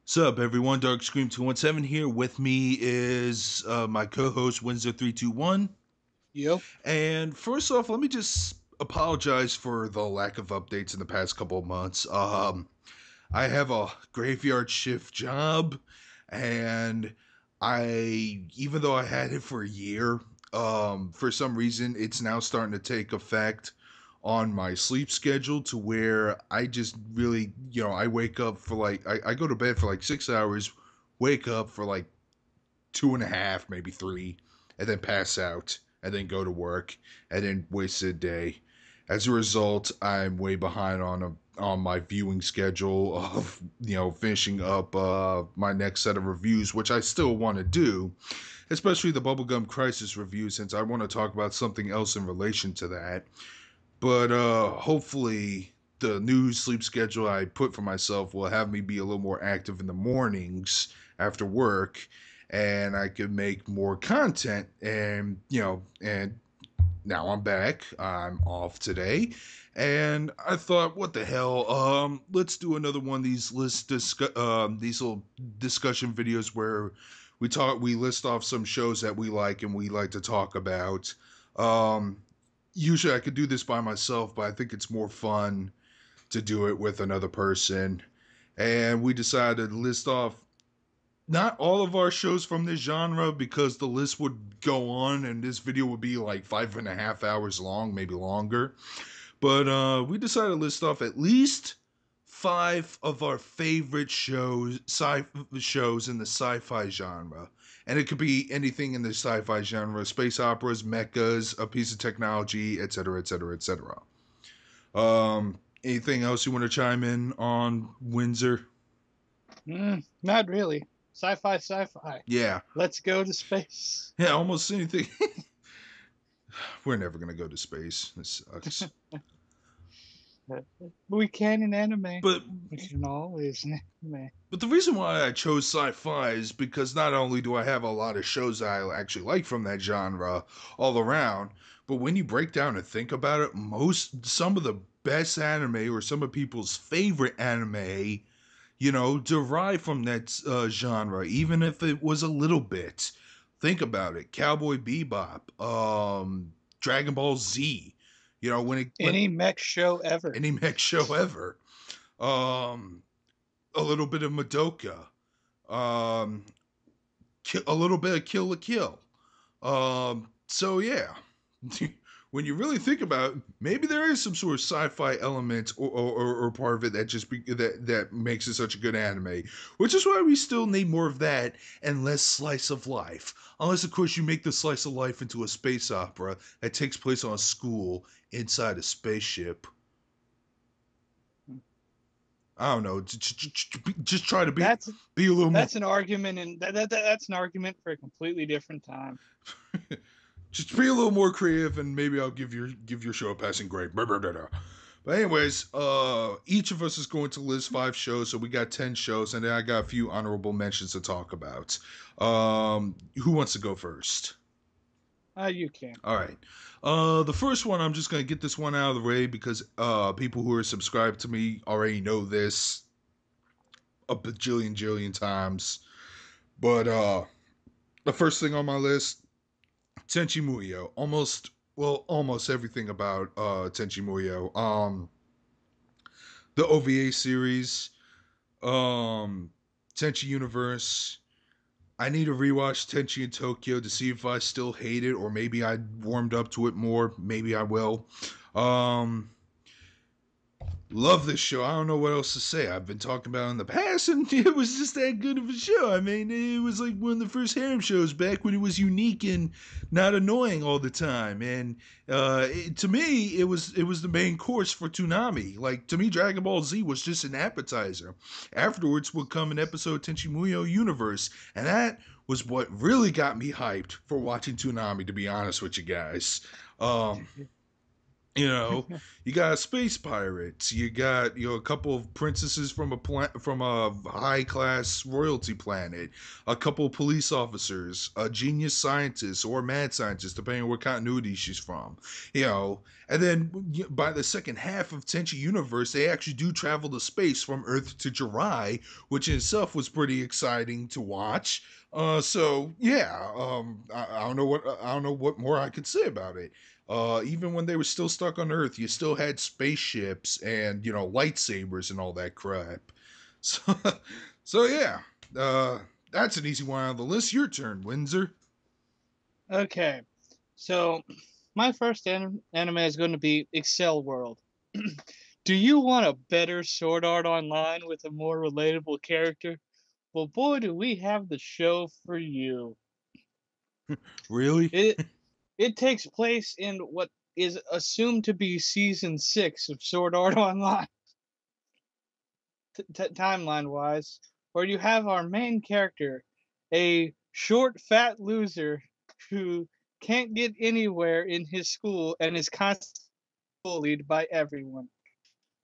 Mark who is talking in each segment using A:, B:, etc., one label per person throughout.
A: Sup, everyone? Dark Scream 217 here. With me is my co-host Windsor321.
B: Yep.
A: And first off, let me just apologize for the lack of updates in the past couple of months. I have a graveyard shift job, and even though I had it for a year, for some reason, it's now starting to take effect on my sleep schedule to where I just really, I wake up for I go to bed for like 6 hours, wake up for like two and a half, maybe three, and then pass out, and then go to work, and then waste a day. As a result, I'm way behind on my viewing schedule of finishing up my next set of reviews, which I still want to do, especially the Bubblegum Crisis review, since I want to talk about something else in relation to that. But hopefully, the new sleep schedule I put for myself will have me be a little more active in the mornings after work, and I could make more content. And now I'm back. I'm off today, and I thought, what the hell? Let's do another one of these these little discussion videos where we list off some shows that we like and we like to talk about. Um, Usually I could do this by myself, but I think it's more fun to do it with another person. And we decided to list off not all of our shows from this genre because the list would go on and this video would be like 5.5 hours long, maybe longer. But we decided to list off at least five of our favorite shows in the sci-fi genre. And it could be anything in the sci-fi genre: space operas, mechas, a piece of technology, etc., etc., etc. Anything else you want to chime in on, Windsor?
B: Not really. Sci-fi, sci-fi.
A: Yeah.
B: Let's go to space.
A: Yeah, almost anything. We're never going to go to space. This sucks.
B: We can in anime.
A: But
B: We can always in anime.
A: But the reason why I chose sci-fi is because not only do I have a lot of shows I actually like from that genre all around, but when you break down and think about it, some of the best anime or some of people's favorite anime, derive from that genre, even if it was a little bit. Think about it: Cowboy Bebop, Dragon Ball Z. When
B: Any mech show ever.
A: any mech show ever. Um, a little bit of Madoka, um, a little bit of Kill la Kill. So yeah, when you really think about it, maybe there is some sort of sci-fi element or part of it that that makes it such a good anime, which is why we still need more of that and less slice of life. Unless, of course, you make the slice of life into a space opera that takes place on a school inside a spaceship. I don't know. Just try to
B: That's
A: be a little more.
B: that's an argument, and that's an argument for a completely different time.
A: Just be a little more creative, and maybe I'll give your show a passing grade. But anyways, each of us is going to list 5 shows, so we got 10 shows, and then I got a few honorable mentions to talk about. Who wants to go first?
B: You can.
A: All right. The first one, I'm just gonna get this one out of the way because people who are subscribed to me already know this a bajillion times. But the first thing on my list, Tenchi Muyo. Almost everything about Tenchi Muyo. The OVA series, Tenchi Universe. I need to rewatch Tenchi in Tokyo to see if I still hate it, or maybe I warmed up to it more. Maybe I will. Um, Love this show. I don't know what else to say. I've been talking about it in the past, and it was just that good of a show. I mean, it was like one of the first harem shows back when it was unique and not annoying all the time. And to me, it was the main course for Toonami. Like, to me, Dragon Ball Z was just an appetizer. Afterwards would come an episode Tenchi Muyo Universe, and that was what really got me hyped for watching Toonami. To be honest with you guys. You know, you got space pirates. You got a couple of princesses from from a high class royalty planet. A couple of police officers, a genius scientist or mad scientist, depending on what continuity she's from. And then by the second half of Tenchi Universe, they actually do travel to space from Earth to Jirai, which in itself was pretty exciting to watch. So yeah, I don't know what more I could say about it. Even when they were still stuck on Earth, you still had spaceships and lightsabers and all that crap. So, so yeah, that's an easy one on the list. Your turn, Windsor.
B: Okay, so my first anime is going to be Accel World. Do you want a better Sword Art Online with a more relatable character? Well, boy, do we have the show for you.
A: Really?
B: It it takes place in what is assumed to be season 6 of Sword Art Online, timeline wise, where you have our main character, a short, fat loser who can't get anywhere in his school and is constantly bullied by everyone.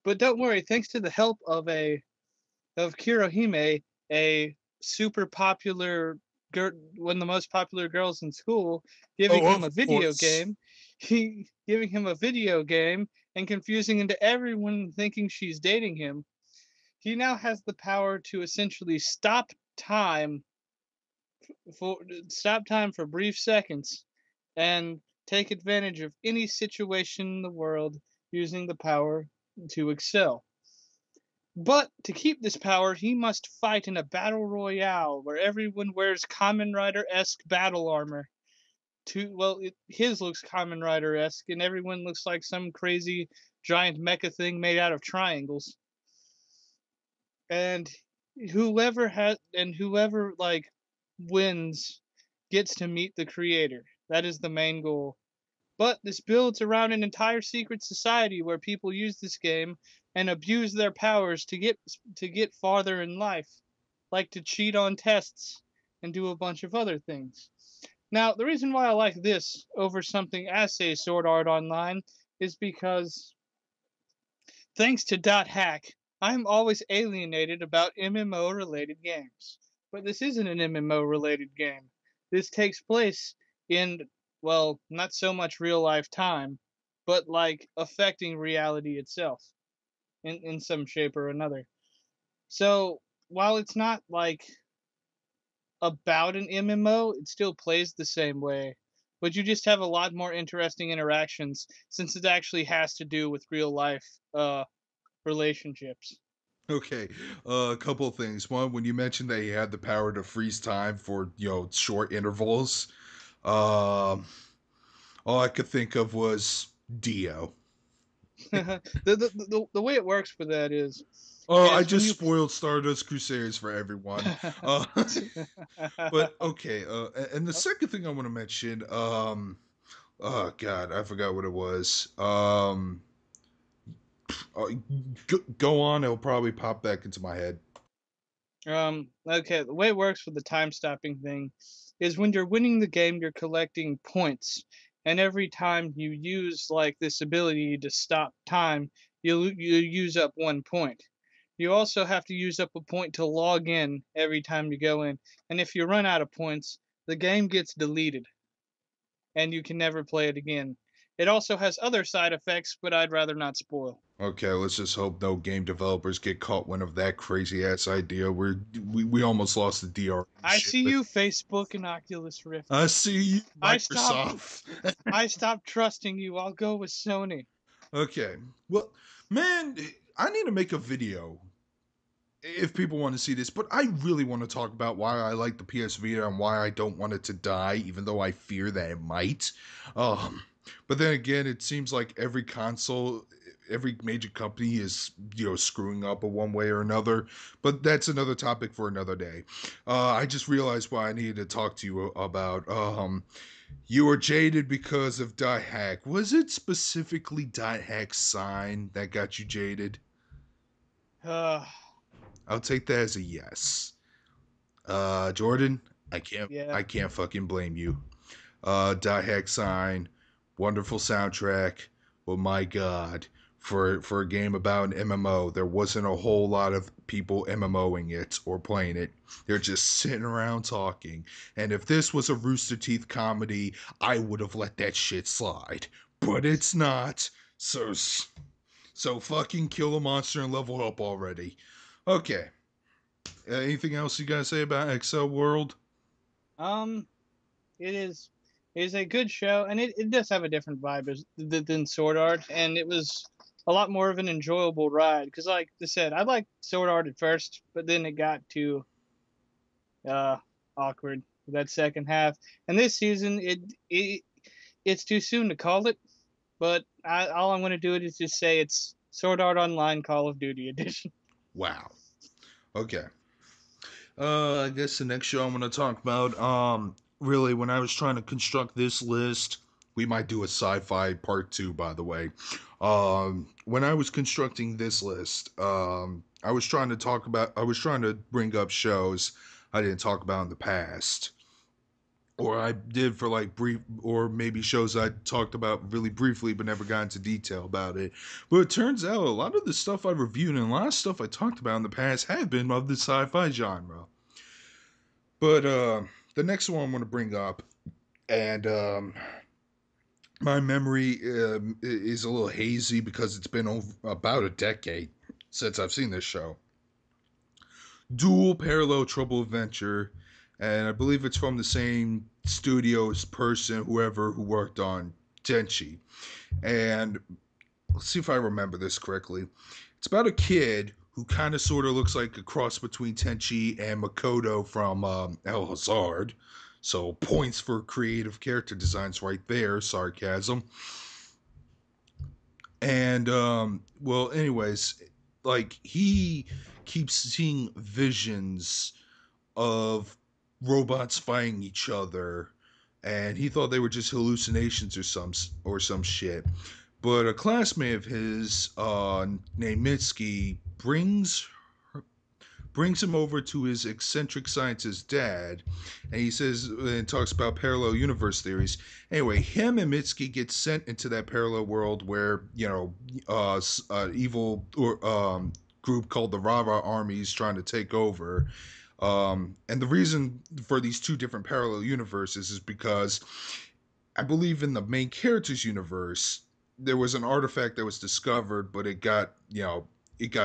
B: But don't worry, thanks to the help of Kurohime, a super popular one of the most popular girls in school, giving
A: Oh,
B: him
A: of
B: a video
A: course.
B: game, he giving him a video game and confusing into everyone thinking she's dating him. He now has the power to essentially for stop time for brief seconds and take advantage of any situation in the world using the power to excel. But to keep this power, he must fight in a battle royale where everyone wears Kamen Rider esque battle armor. His looks Kamen Rider esque, and everyone looks like some crazy giant mecha thing made out of triangles. And whoever like wins gets to meet the creator. That is the main goal. But this builds around an entire secret society where people use this game and abuse their powers to get farther in life, like to cheat on tests and do a bunch of other things. Now, the reason why I like this over something as say Sword Art Online is because thanks to Dot Hack, I'm always alienated about MMO related games. But this isn't an MMO related game. This takes place in, well, not so much real life time, but like affecting reality itself in some shape or another. So while it's not like about an MMO, it still plays the same way. But you just have a lot more interesting interactions since it actually has to do with real life relationships.
A: Okay, a couple of things. One, when you mentioned that he had the power to freeze time for short intervals, um, all I could think of was Dio.
B: The way it works for that
A: I
B: is when
A: just
B: you
A: spoiled Stardust Crusaders for everyone. Uh, but okay, and the second thing I want to mention, oh God, I forgot what it was. Uh, go on, it'll probably pop back into my head.
B: okay, the way it works for the time stopping thing is when you're winning the game, you're collecting points, and every time you use like this ability to stop time, you use up 1 point. You also have to use up a point to log in every time you go in, and if you run out of points, the game gets deleted and you can never play it again. It also has other side effects, but I'd rather not spoil.
A: Okay, let's just hope no game developers get caught wind of that crazy ass idea. We almost lost the DRM
B: I
A: shit.
B: see you, Facebook and Oculus Rift.
A: I see you,
B: I stopped.
A: Microsoft.
B: I stopped trusting you. I'll go with Sony.
A: Okay, well, man, I need to make a video if people want to see this, but I really want to talk about why I like the PS Vita and why I don't want it to die, even though I fear that it might. Um, but then again, it seems like every console, every major company is screwing up in one way or another. But that's another topic for another day. I just realized why I needed to talk to you about. You were jaded because of Dot Hack. Was it specifically Dot Hack's sign that got you jaded?
B: Uh,
A: I'll take that as a yes. Jordan,
B: yeah.
A: I can't fucking blame you. Dot Hack sign, wonderful soundtrack, Well, my God, for a game about an MMO, there wasn't a whole lot of people MMOing it or playing it. They're just sitting around talking. And if this was a Rooster Teeth comedy, I would have let that shit slide. But it's not. So fucking kill a monster and level up already. Okay. Anything else you guys say about Accel World?
B: Um, it is it is a good show, and it does have a different vibe than Sword Art, and it was a lot more of an enjoyable ride. Because, like I said, I liked Sword Art at first, but then it got too uh awkward that second half. And this season, it's too soon to call it, but all I'm going to do is just say it's Sword Art Online Call of Duty Edition.
A: Wow. Okay. I guess the next show I'm going to talk about, really, when I was trying to construct this list, we might do a sci-fi part two, by the way. When I was constructing this list, I was trying to bring up shows I didn't talk about in the past. Or I did for like brief, or maybe shows I talked about really briefly but never got into detail about it. But it turns out a lot of the stuff I reviewed and a lot of stuff I talked about in the past have been of the sci-fi genre. But the next one I'm going to bring up, and my memory is a little hazy because it's been about a decade since I've seen this show. Dual Parallel Trouble Adventure, and I believe it's from the same studio's person, whoever who worked on Tenchi. And let's see if I remember this correctly. It's about a kid who kind of sort of looks like a cross between Tenchi and Makoto from El Hazard. So points for creative character designs right there. Sarcasm. And well, anyways, like he keeps seeing visions of robots fighting each other, and he thought they were just hallucinations or some shit. But a classmate of his, named Mitsuki, brings him over to his eccentric scientist dad, and he says and talks about parallel universe theories. Anyway, him and Mitsuki get sent into that parallel world where evil or group called the Rara Army is trying to take over. And the reason for these two different parallel universes is because I believe in the main character's universe, there was an artifact that was discovered, but it got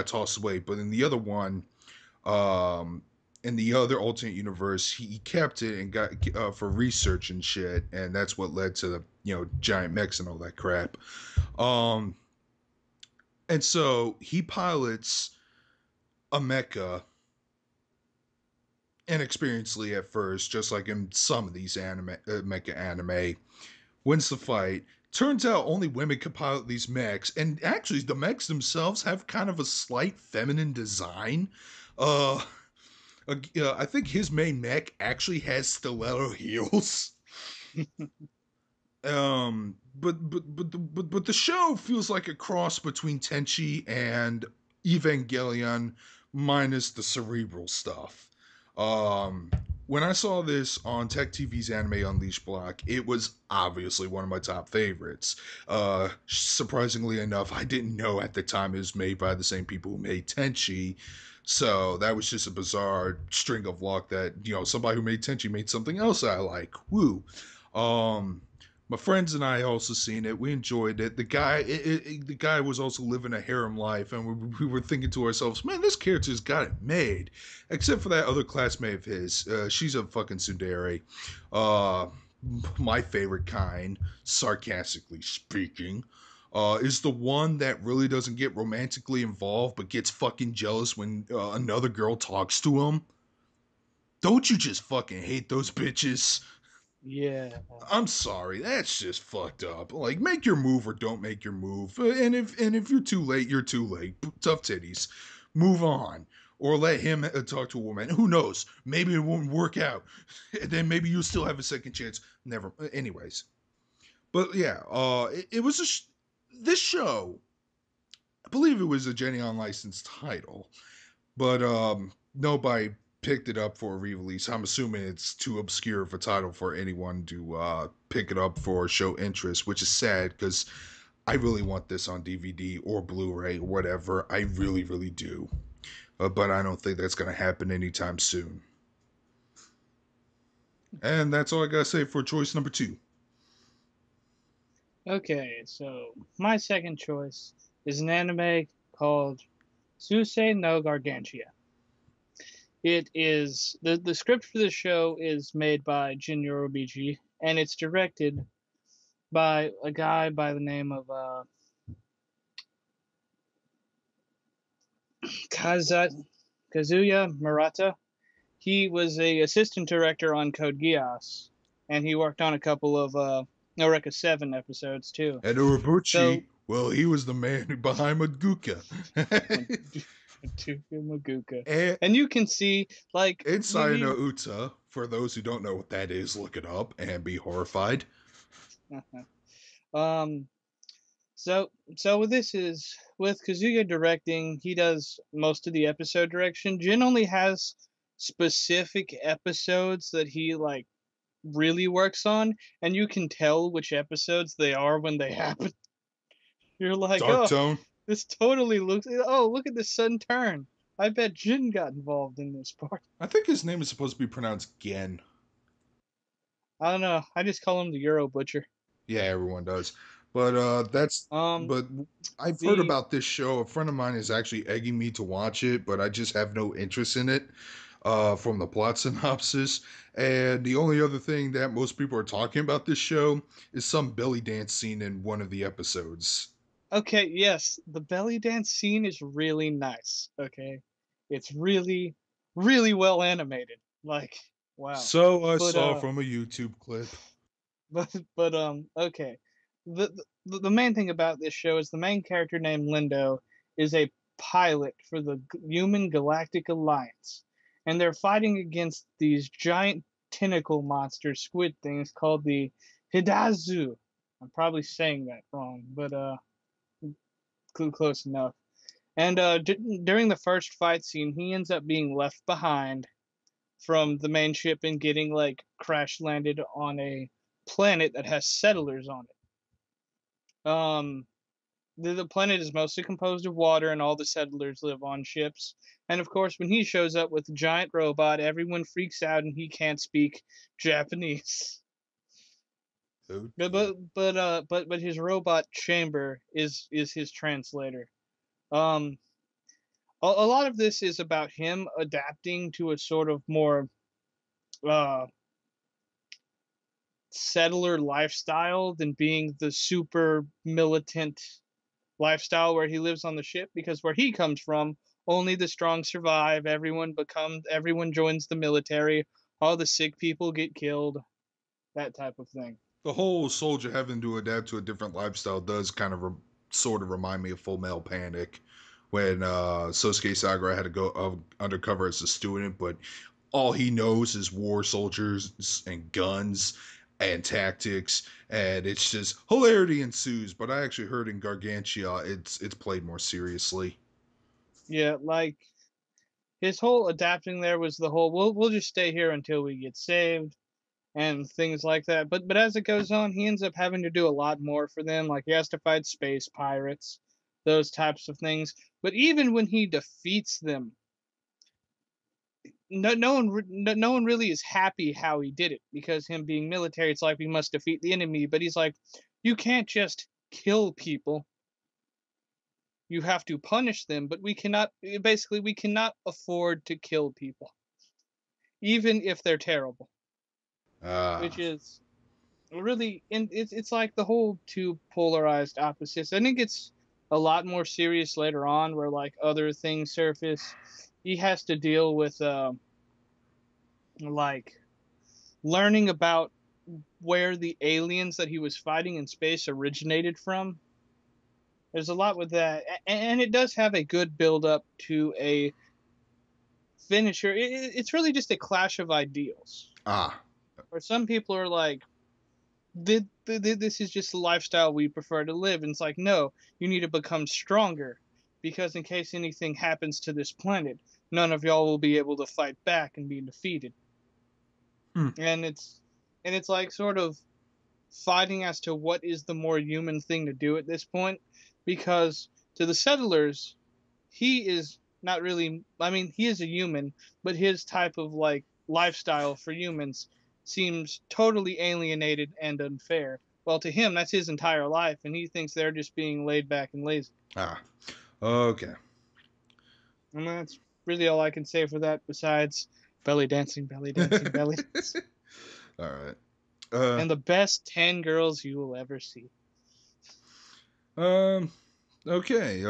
A: tossed away. But in the other one, um, in the other alternate universe, he kept it and got for research and shit, and that's what led to the giant mechs and all that crap. Um, and so he pilots a mecha inexperiencedly at first, just like in some of these mecha anime. Wins the fight. Turns out only women can pilot these mechs, and actually the mechs themselves have kind of a slight feminine design. Uh, I think his main mech actually has stiletto heels. But the show feels like a cross between Tenchi and Evangelion, minus the cerebral stuff. Um, when I saw this on Tech TV's Anime Unleashed block, it was obviously one of my top favorites. Surprisingly enough, I didn't know at the time it was made by the same people who made Tenchi. So that was just a bizarre string of luck that, somebody who made Tenchi made something else I like. Woo. Um, my friends and I also seen it. We enjoyed it. The guy was also living a harem life, and we were thinking to ourselves, "Man, this character's got it made." Except for that other classmate of his. She's a fucking tsundere. Uh, my favorite kind, sarcastically speaking, is the one that really doesn't get romantically involved, but gets fucking jealous when another girl talks to him. Don't you just fucking hate those bitches?
B: Yeah.
A: I'm sorry, that's just fucked up. Like, make your move or don't make your move. And if you're too late, you're too late. Tough titties. Move on. Or let him talk to a woman. Who knows? Maybe it won't work out. And then maybe you'll still have a second chance. Never. Anyways. But yeah, it was this show. I believe it was a Jenny on licensed title, but nobody picked it up for a re-release. I'm assuming it's too obscure of a title for anyone to pick it up for show interest, which is sad because I really want this on DVD or Blu-ray or whatever. I really, really do. But I don't think that's going to happen anytime soon. And that's all I got to say for choice number 2.
B: Okay, so my second choice is an anime called Susei no Gargantia. It is the script for the show is made by Jin Yorobiji, and it's directed by a guy by the name of Kazuya Murata. He was a assistant director on Code Geass, and he worked on a couple of Eureka 7 episodes too.
A: And Urabuchi,
B: So
A: well, he was the man behind Maguka.
B: Maguka.
A: and
B: And you can see, like,
A: Inside no Uta, for those who don't know what that is, look it up and be horrified.
B: um, so with Kazuya directing, he does most of the episode direction. Jin only has specific episodes that he like really works on, and you can tell which episodes they are when they happen. You're like,
A: Dark
B: oh,
A: Tone.
B: this totally looks. Oh, look at this sudden turn. I bet Jin got involved in this part.
A: I think his name is supposed to be pronounced Gen.
B: I don't know. I just call him the Euro Butcher.
A: Yeah, everyone does. But but I've heard
B: the
A: about this show. A friend of mine is actually egging me to watch it, but I just have no interest in it. From the plot synopsis, and the only other thing that most people are talking about this show is some belly dance scene in one of the episodes.
B: Okay, yes, the belly dance scene is really nice. Okay, it's really, really well animated. Like, wow.
A: So I
B: But
A: saw from a YouTube clip.
B: okay. The main thing about this show is the main character named Lindo is a pilot for the Human Galactic Alliance, and they're fighting against these giant tentacle monster squid things called the Hidazu. I'm probably saying that wrong, but close enough. And during the first fight scene, he ends up being left behind from the main ship and getting like crash landed on a planet that has settlers on it. The planet is mostly composed of water, and all the settlers live on ships. And of course, when he shows up with a giant robot, everyone freaks out, and he can't speak Japanese.
A: Oh,
B: But his robot chamber is his translator. Um, a lot of this is about him adapting to a sort of more uh, settler lifestyle than being the super militant lifestyle where he lives on the ship, because where he comes from, only the strong survive, everyone joins the military, all the sick people get killed, that type of thing.
A: the whole soldier having to adapt to a different lifestyle does kind of sort of remind me of Full Metal Panic, when Sosuke Sagara had to go undercover as a student, but all he knows is war soldiers and guns and tactics, and it's just hilarity ensues. But I actually heard in Gargantia, it's played more seriously.
B: Yeah, like his whole adapting there was the whole we'll just stay here until we get saved and things like that. But as it goes on, he ends up having to do a lot more for them. Like he has to fight space pirates, those types of things. But even when he defeats them, no one really is happy how he did it, because him being military, it's like we must defeat the enemy. But he's like, you can't just kill people. You have to punish them, but we cannot. Basically, we cannot afford to kill people, even if they're terrible.
A: Ah,
B: Which is really, and it's like the whole two polarized opposites. I think it's a lot more serious later on, where like other things surface. He has to deal with like learning about where the aliens that he was fighting in space originated from. There's a lot with that, and it does have a good build up to a finisher. It's really just a clash of ideals.
A: ah,
B: Where some people are like, this is just the lifestyle we prefer to live. And it's like, no, you need to become stronger, because in case anything happens to this planet, none of y'all will be able to fight back and be defeated.
A: hmm.
B: And it's like sort of fighting as to what is the more human thing to do at this point, because to the settlers, he is not really, I mean, he is a human, but his type of like lifestyle for humans seems totally alienated and unfair. Well, to him, that's his entire life, and he thinks they're just being laid back and lazy.
A: Ah, okay.
B: And that's really all I can say for that, besides belly dancing, belly dancing, belly dancing.
A: All right.
B: And the best 10 girls you will ever see.
A: Um, okay.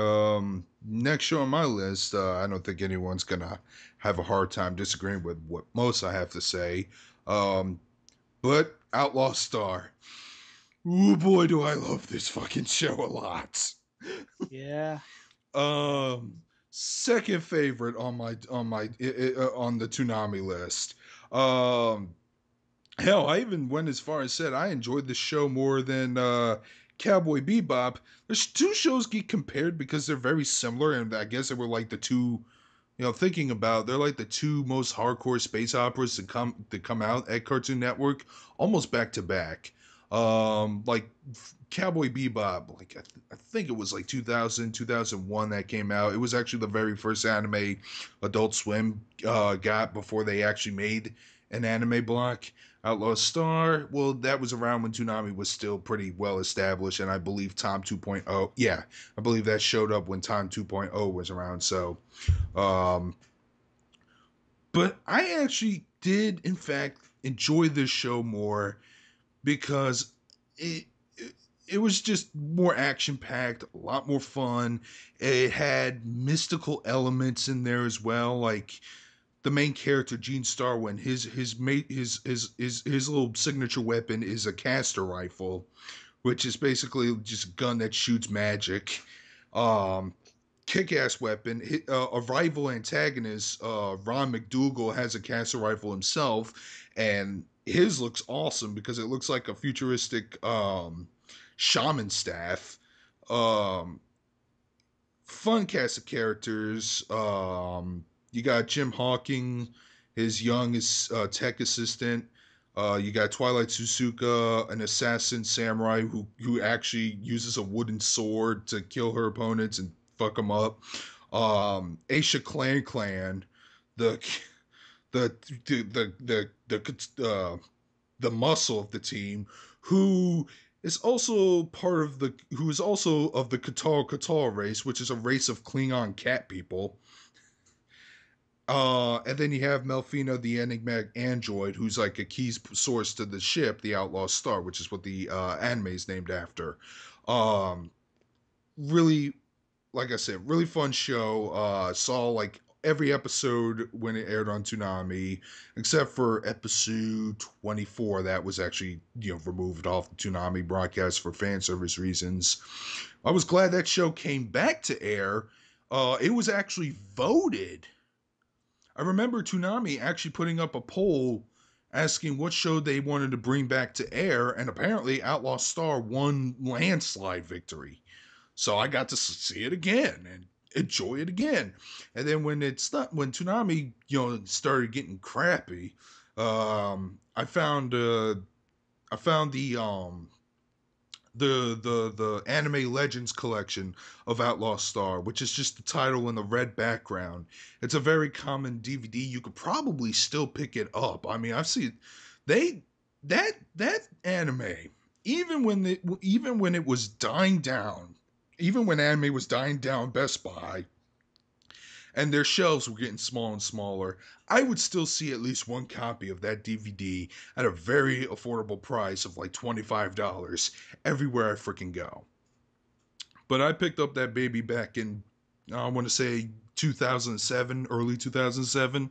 A: Next show on my list, I don't think anyone's gonna have a hard time disagreeing with what most I have to say. Um, but Outlaw Star. Ooh boy, do I love this fucking show a lot.
B: Yeah.
A: Um, Second favorite on on the Toonami list. Um, Hell, I even went as far as said I enjoyed the show more than Cowboy Bebop. There's two shows get compared because they're very similar, and I guess they were like the two. Thinking about, they're like the two most hardcore space operas to come out at Cartoon Network, almost back to back. Like Cowboy Bebop, like I think it was like 2000, 2001 that came out. It was actually the very first anime Adult Swim got before they actually made an anime block. Outlaw Star, well, that was around when Toonami was still pretty well established, and I believe Tom 2.0, yeah, I believe that showed up when Tom 2.0 was around, so, um, but I actually did, in fact, enjoy this show more because it, it was just more action packed, a lot more fun. It had mystical elements in there as well, like the main character Gene Starwin, his mate his little signature weapon is a caster rifle, which is basically just a gun that shoots magic. Um, Kick-ass weapon. A rival antagonist, Ron McDougal, has a caster rifle himself, and his looks awesome because it looks like a futuristic shaman staff. Um, Fun cast of characters. You got Jim Hawking, his young tech assistant. You got Twilight Suzuka, an assassin samurai who actually uses a wooden sword to kill her opponents and fuck them up. Aisha Clan, the the the muscle of the team, who is also who is also of the Qatar race, which is a race of Klingon cat people. And then you have Melfina, the enigmatic android, who's like a key source to the ship, the Outlaw Star, which is what the anime is named after. Um, really, like I said, really fun show. Saw like every episode when it aired on Toonami, except for episode 24 that was actually removed off the Toonami broadcast for fan service reasons. I was glad that show came back to air. It was actually voted. I remember Toonami actually putting up a poll asking what show they wanted to bring back to air, and apparently Outlaw Star won landslide victory. So I got to see it again and enjoy it again. And then when Toonami, started getting crappy, I found the Anime Legends collection of Outlaw Star, which is just the title in the red background. It's a very common DVD. You could probably still pick it up. I mean, I've seen they that anime, even when it was dying down, even when anime was dying down Best Buy, and their shelves were getting smaller and smaller, I would still see at least one copy of that DVD at a very affordable price of like $25 everywhere I freaking go. But I picked up that baby back in, I want to say 2007, early 2007.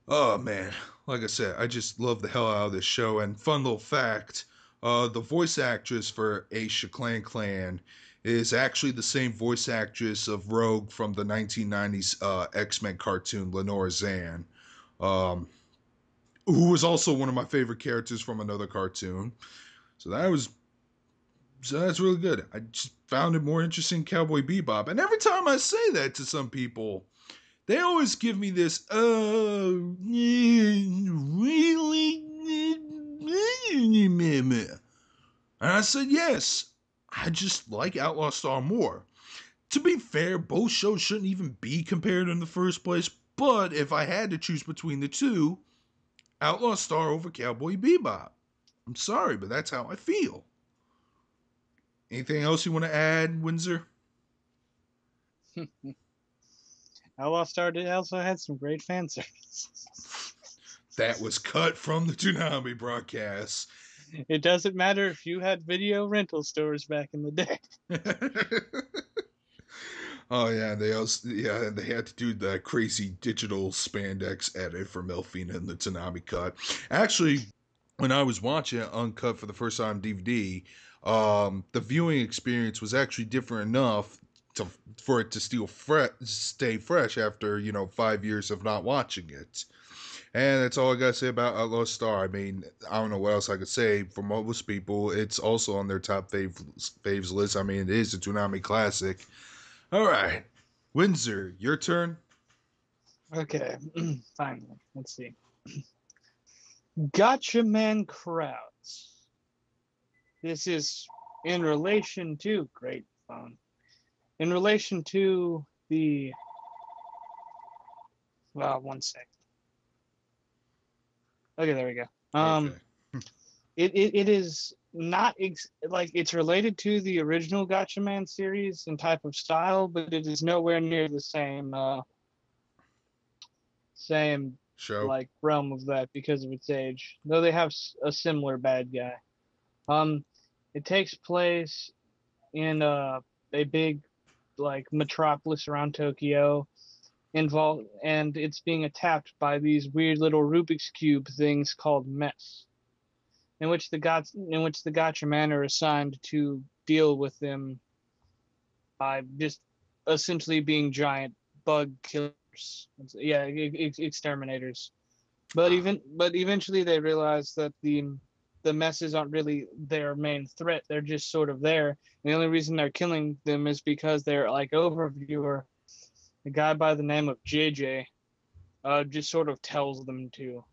A: Oh man, like I said, I just love the hell out of this show. And fun little fact, the voice actress for Aisha Clan is actually the same voice actress of Rogue from the 1990s X-Men cartoon, Lenora Zan, um, who was also one of my favorite characters from another cartoon. So that's really good. I just found it more interesting than Cowboy Bebop. And every time I say that to some people, they always give me this, really? said yes. I just like Outlaw Star more. To be fair, both shows shouldn't even be compared in the first place, but if I had to choose between the two, Outlaw Star over Cowboy Bebop. I'm sorry, but that's how I feel. Anything else you want to add, Windsor?
B: Outlaw Star also had some great fan service.
A: That was cut from the Toonami broadcast.
B: It doesn't matter if you had video rental stores back in the day.
A: Oh yeah, they had to do the crazy digital spandex edit for Melfina in the Toonami cut. Actually, when I was watching it uncut for the first time DVD, the viewing experience was actually different enough for it to still stay fresh after 5 years of not watching it. And that's all I gotta say about Outlaw Star. I mean, I don't know what else I could say. For most people, it's also on their top faves list. I mean, it is a Toonami classic. All right, Windsor, your turn.
B: Okay, finally. Let's see. Gatchaman Crowds. This is in relation to great phone. In relation to the one sec. Okay, there we go.
A: Okay.
B: It is not like it's related to the original Gatchaman series in type of style, but it is nowhere near the same
A: Show.
B: like realm of that because of its age. Though they have a similar bad guy. It takes place in a big like metropolis around Tokyo, involved, and it's being attacked by these weird little Rubik's cube things called mess, in which the Gatchaman are assigned to deal with them by just essentially being giant bug killers. Yeah, exterminators. But eventually they realize that the messes aren't really their main threat. They're just sort of there. And the only reason they're killing them is because their like overviewer, a guy by the name of JJ, just sort of tells them to.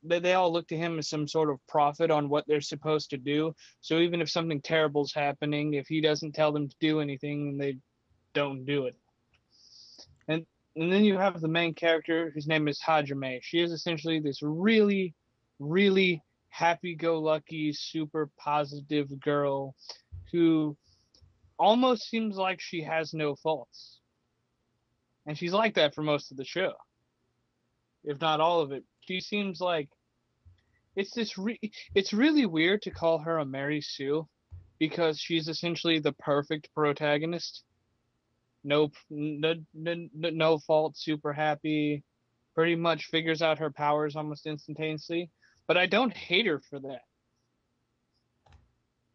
B: They all look to him as some sort of prophet on what they're supposed to do. So even if something terrible's happening, if he doesn't tell them to do anything, they don't do it. And and then you have the main character whose name is Hajime. She is essentially this really, really happy-go-lucky, super positive girl who almost seems like she has no faults. And she's like that for most of the show, if not all of it. She seems like it's really weird to call her a Mary Sue because she's essentially the perfect protagonist. No fault, super happy, pretty much figures out her powers almost instantaneously. But I don't hate her for that.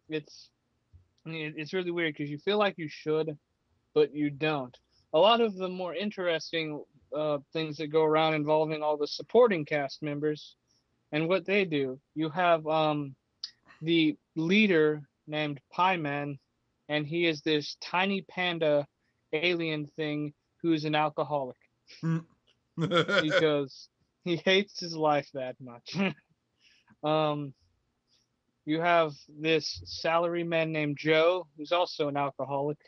B: It's it's really weird because you feel like you should, but you don't. A lot of the more interesting things that go around involving all the supporting cast members and what they do. You have the leader named Pie Man, and he is this tiny panda alien thing who's an alcoholic because he hates his life that much. um, you have this salaryman named Joe, who's also an alcoholic.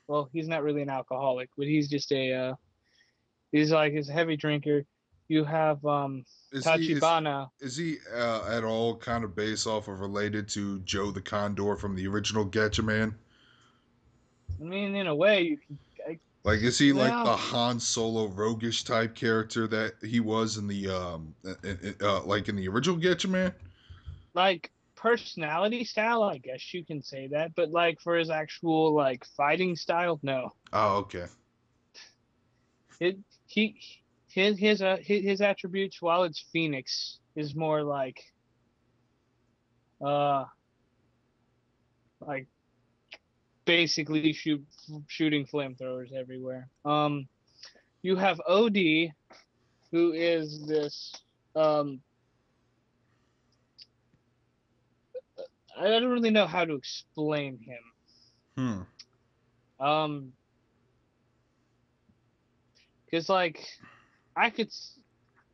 B: Well, he's not really an alcoholic, but he's just he's like he's a heavy drinker. You have
A: is he is
B: Tachibana.
A: is he at all kind of based off of related to Joe the Condor from the original Gatchaman?
B: I mean, in a way, you can.
A: Like, is he like
B: Well,
A: the Han Solo roguish type character that he was in the like in the original Gatchaman?
B: like personality style, I guess you can say that, but like for his actual like fighting style, no.
A: Oh, okay.
B: It he his attributes, while it's Phoenix, is more uh like basically shooting flamethrowers everywhere. You have OD, who is this um I don't really know how to explain him.
A: Hmm.
B: Um, because like I could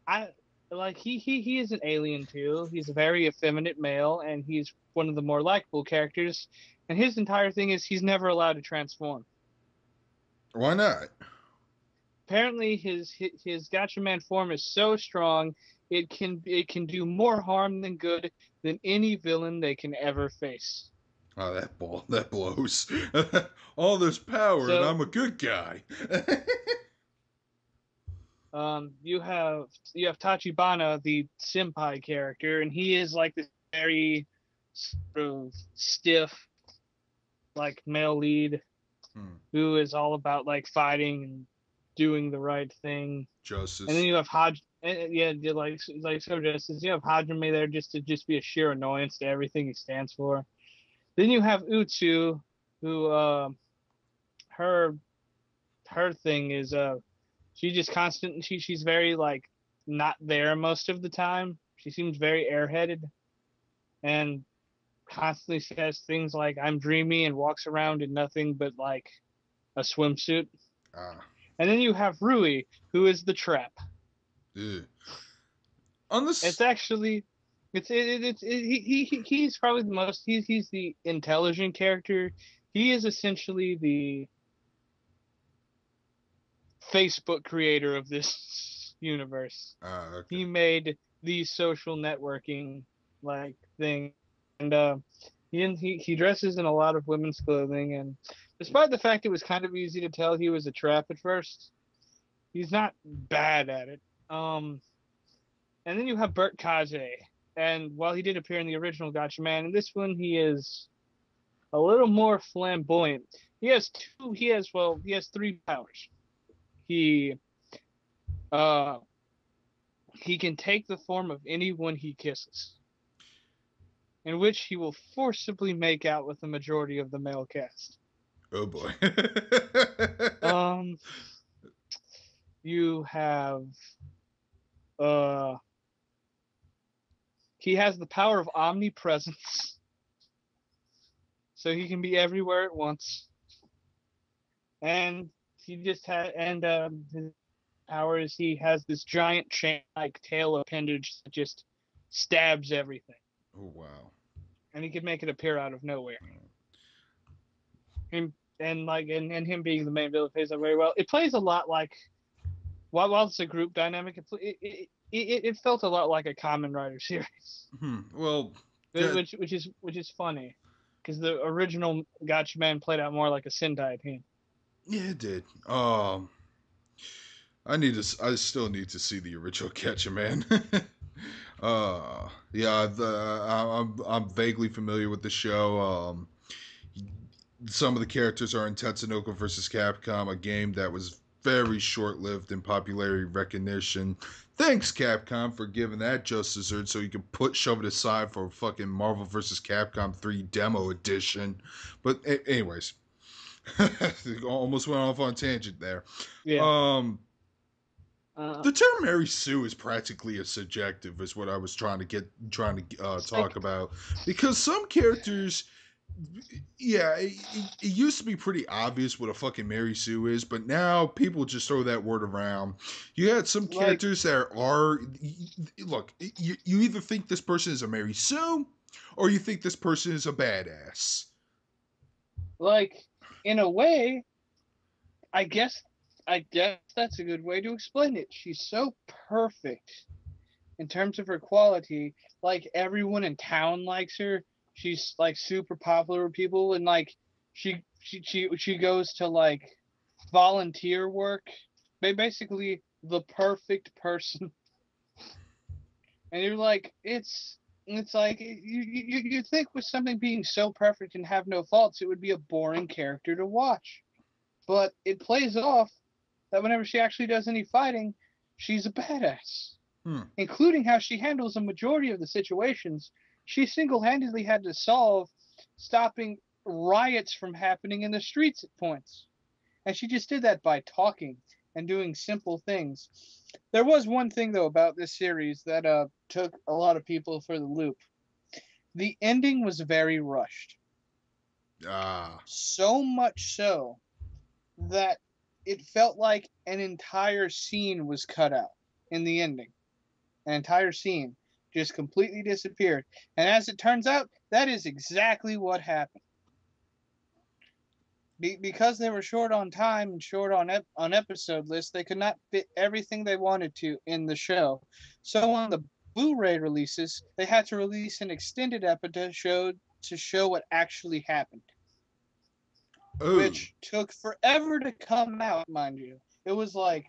B: I like he is an alien too. He's a very effeminate male, and he's one of the more likable characters. And his entire thing is he's never allowed to transform.
A: Why not?
B: Apparently, his Gatchaman form is so strong it can do more harm than good than any villain they can ever face.
A: Oh, that blows. All this power, and
B: So
A: I'm a good guy.
B: you have Tachibana, the senpai character, and he is like this very sort of stiff, like male lead
A: Hmm.
B: who is all about like fighting and doing the right thing. And then
A: Justice.
B: you have yeah, like so justice. You have Hajime there just be a sheer annoyance to everything he stands for. Then you have Utsu, who her her thing is she just constant she's very like not there most of the time. She seems very airheaded and constantly says things like "I'm dreamy" and walks around in nothing but like a swimsuit.
A: Ah.
B: And then you have Rui, who is the trap.
A: Ugh. On
B: It's
A: this.
B: actually he's probably the most he's the intelligent character. He is essentially the Facebook creator of this universe.
A: Ah, okay.
B: He made the social networking like thing, and he dresses in a lot of women's clothing. And despite the fact it was kind of easy to tell he was a trap at first, he's not bad at it. And then you have Bert Kaze, and while he did appear in the original Gatchaman, in this one he is a little more flamboyant. He has two. He has three powers. He uh he can take the form of anyone he kisses, in which he will forcibly make out with the majority of the male cast.
A: Oh boy.
B: Um, you have uh he has the power of omnipresence, so he can be everywhere at once. And he just had and his power is he has this giant chain like tail appendage that just stabs everything.
A: Oh wow.
B: And he can make it appear out of nowhere. And him being the main villain plays that very well. It plays a lot like while it's a group dynamic, it felt a lot like a Kamen Rider series,
A: Well, that,
B: which is funny because the original Gatchaman played out more like a Sentai team.
A: yeah, it did. I still need to see the original Catcher Man. Yeah, I'm vaguely familiar with the show. Some of the characters are in Tetsunoko versus Capcom, a game that was very short-lived in popularity recognition. Thanks, Capcom, for giving that just dessert so you can shove it aside for fucking Marvel vs. Capcom 3 demo edition. But anyways, almost went off on a tangent there.
B: Yeah.
A: Um,
B: Uh,
A: the term Mary Sue is practically as subjective as what I was trying to
B: it's
A: talk
B: like
A: about, because some characters, yeah, it used to be pretty obvious what a fucking Mary Sue is, but now people just throw that word around. You had some
B: like
A: characters that are, look, you either think this person is a Mary Sue, or you think this person is a badass.
B: like in a way, I guess I guess that's a good way to explain it. She's so perfect in terms of her quality. Like everyone in town likes her. She's like super popular with people, and like she goes to like volunteer work. Basically, the perfect person. And you're like, it's like you think with something being so perfect and have no faults, it would be a boring character to watch. But it plays off that whenever she actually does any fighting, she's a badass,
A: Hmm.
B: including how she handles a majority of the situations she single-handedly had to solve, stopping riots from happening in the streets at points. And she just did that by talking and doing simple things. There was one thing though about this series that took a lot of people for the loop. The ending was very rushed.
A: Ah.
B: So much so that it felt like an entire scene was cut out in the ending. an entire scene just completely disappeared. And as it turns out, that is exactly what happened. Because they were short on time and short on episode lists, they could not fit everything they wanted to in the show. So on the Blu-ray releases, they had to release an extended episode to show what actually happened,
A: Oh,
B: which took forever to come out, mind you. It was like,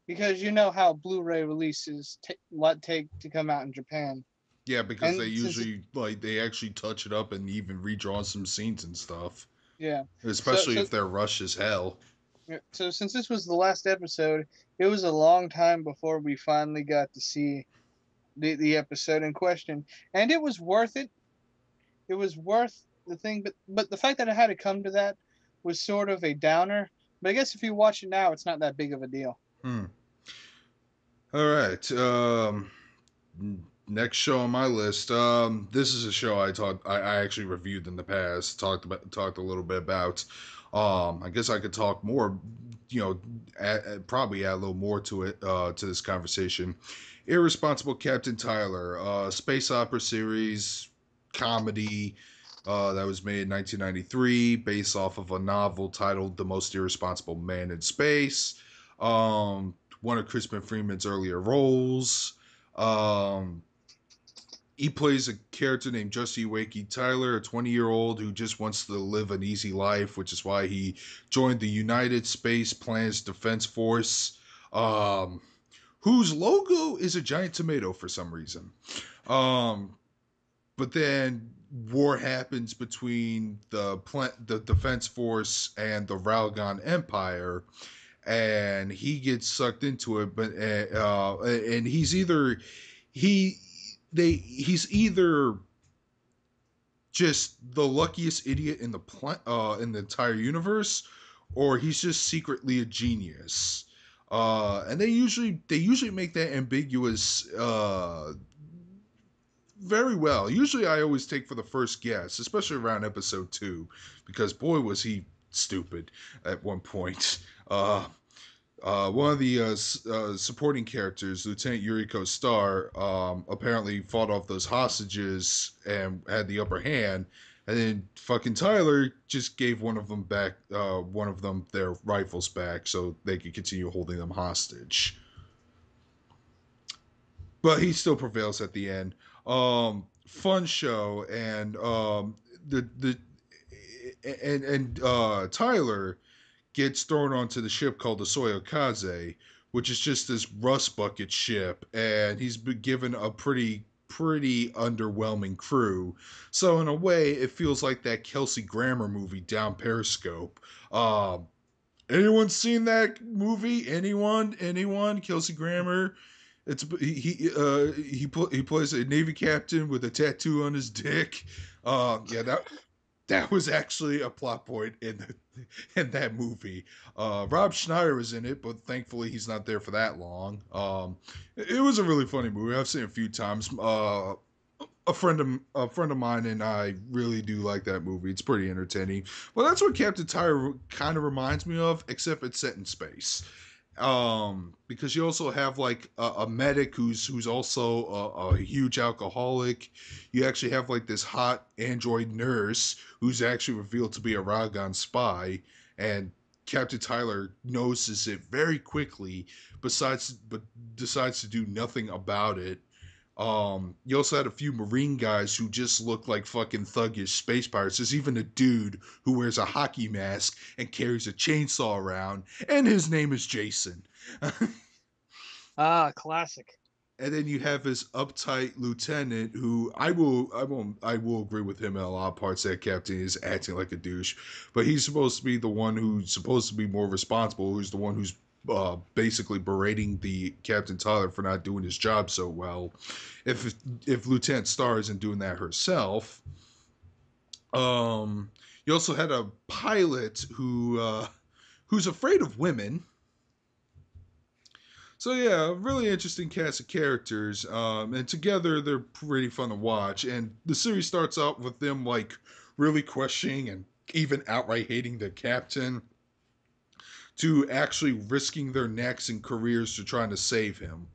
B: because you know how Blu-ray releases take to come out in Japan,
A: yeah, because they
B: and since it,
A: usually they actually touch it up and even redraw some scenes and stuff,
B: yeah, so
A: especially
B: so
A: if they're rushed as hell.
B: so since this was the last episode, it was a long time before we finally got to see the episode in question, and it was worth it. It was worth the thing, but the fact that it had to come to that was sort of a downer. But I guess if you watch it now, it's not that big of a deal.
A: Hmm. All right. Next show on my list. This is a show I actually reviewed in the past. Talked a little bit about. I guess I could talk more. Probably add a little more to it to this conversation. Irresponsible Captain Tyler, space opera series comedy that was made in 1993, based off of a novel titled "The Most Irresponsible Man in Space." One of Crispin Freeman's earlier roles. Um, he plays a character named Justy Wakey Tyler, a 20-year-old who just wants to live an easy life, which is why he joined the United Space Plans Defense Force, whose logo is a giant tomato for some reason. Um, but then war happens between the Defense Force and the Railgun Empire, and he gets sucked into it. But and he he's either just the luckiest idiot in the entire universe, or he's just secretly a genius. And they usually make that ambiguous very well. Usually, I always take for the first guess, especially around episode 2, because boy was he stupid at one point. One of the supporting characters, Lieutenant Yuriko Star, apparently fought off those hostages and had the upper hand. And then fucking Tyler just gave one of them back, one of them their rifles back, so they could continue holding them hostage. But he still prevails at the end. Fun show, and the and Tyler gets thrown onto the ship called the Soyokaze, which is just this rust bucket ship, and he's been given a pretty underwhelming crew. So in a way, it feels like that Kelsey Grammer movie Down Periscope. Anyone seen that movie? Anyone? Kelsey Grammer. It's he plays a Navy captain with a tattoo on his dick. Yeah, that was actually a plot point in that movie. Rob Schneider was in it, but thankfully he's not there for that long. It was a really funny movie. I've seen it a few times. A friend of mine and I really do like that movie. It's pretty entertaining. Well, that's what Captain Tyre kind of reminds me of, except it's set in space. Because you also have like a medic who's also a huge alcoholic. You actually have like this hot android nurse who's actually revealed to be a Railgun spy, and Captain Tyler notices it very quickly, but decides to do nothing about it. You also had a few Marine guys who just look like fucking thuggish space pirates. There's even a dude who wears a hockey mask and carries a chainsaw around, and his name is Jason.
B: Ah, classic.
A: And then you have his uptight lieutenant, who I will agree with him in a lot of parts. That captain is acting like a douche, but he's supposed to be the one who's supposed to be more responsible. Who's the one who's basically berating the Captain Tyler for not doing his job so well. If Lieutenant Star isn't doing that herself, you also had a pilot who's afraid of women. So yeah, really interesting cast of characters, and together they're pretty fun to watch. And the series starts out with them like really questioning and even outright hating the captain, to actually risking their necks and careers to trying to save him.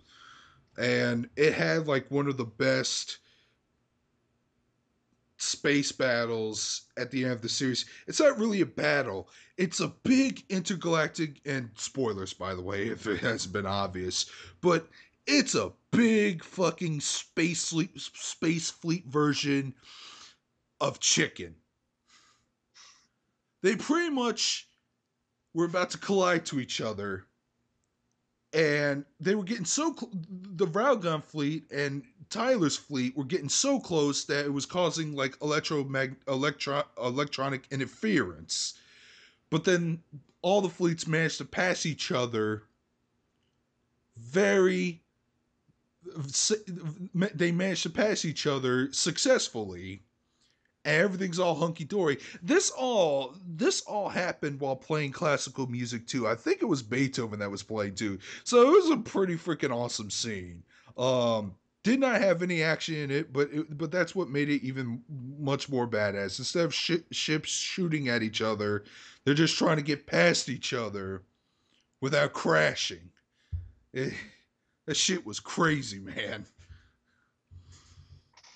A: and it had like one of the best space battles at the end of the series. It's not really a battle. It's a big intergalactic, and spoilers by the way if it hasn't been obvious, but it's a big fucking space fleet version of Chicken. They pretty much were about to collide to each other, and they were getting the Railgun fleet and Tyler's fleet were getting so close that it was causing like electronic interference. But then all the fleets managed to pass each other very they managed to pass each other successfully, and everything's all hunky-dory. This all happened while playing classical music too. I think it was Beethoven that was playing too. So it was a pretty freaking awesome scene. Did not have any action in it, but that's what made it even much more badass. Instead of ships shooting at each other, they're just trying to get past each other without crashing. That shit was crazy, man.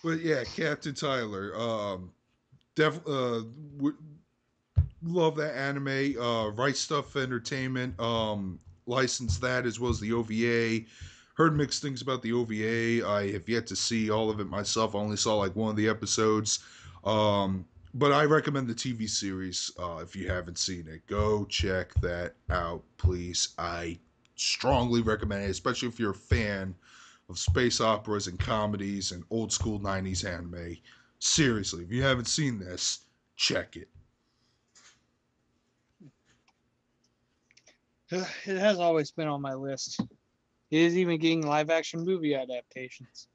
A: But yeah, Captain Tyler. Would love that anime. Right Stuff Entertainment licensed that as well as the OVA. Heard mixed things about the OVA. I have yet to see all of it myself. I only saw like one of the episodes. But I recommend the TV series if you haven't seen it. Go check that out, please. I strongly recommend it, especially if you're a fan of space operas and comedies and old school 90s anime. Seriously, if you haven't seen this, check it.
B: It has always been on my list. It is even getting live action movie adaptations.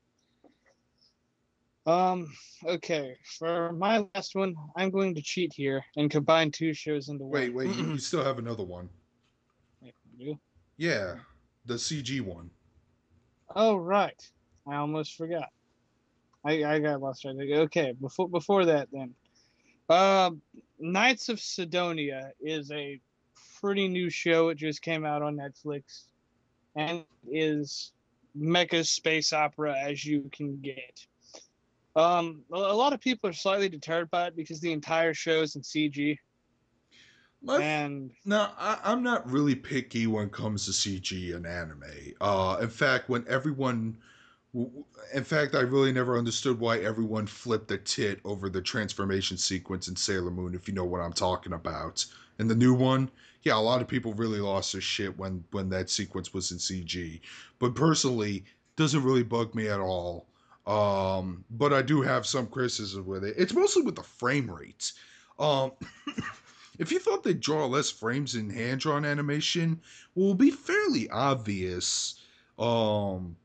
B: Okay, for my last one, I'm going to cheat here and combine two shows into one.
A: Wait, you still have another one. Yeah, the CG one.
B: Oh, right. I almost forgot. I got lost right there. Okay, before that then. Knights of Sidonia is a pretty new show. It just came out on Netflix and is mecha space opera as you can get. A lot of people are slightly deterred by it because the entire show is in CG.
A: Now, I'm not really picky when it comes to CG and anime. In fact, I really never understood why everyone flipped a tit over the transformation sequence in Sailor Moon, if you know what I'm talking about. And the new one, yeah, a lot of people really lost their shit when that sequence was in CG. But personally, doesn't really bug me at all. But I do have some criticism with it. It's mostly with the frame rates. Um, if you thought they'd draw less frames in hand-drawn animation, well, it'll be fairly obvious. When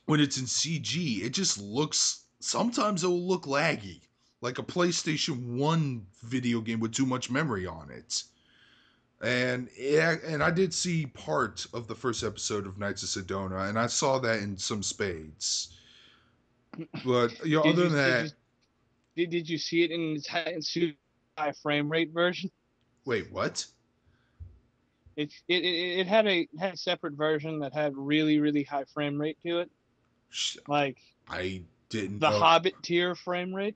A: it's in CG, it just looks. Sometimes it will look laggy, like a PlayStation 1 video game with too much memory on it. And I did see part of the first episode of Knights of Sidonia, and I saw that in some spades. But other than that,
B: did you see it in its high frame rate version?
A: wait, what?
B: It had a separate version that had really high frame rate to it, like
A: I didn't
B: the
A: know.
B: Hobbit tier frame rate.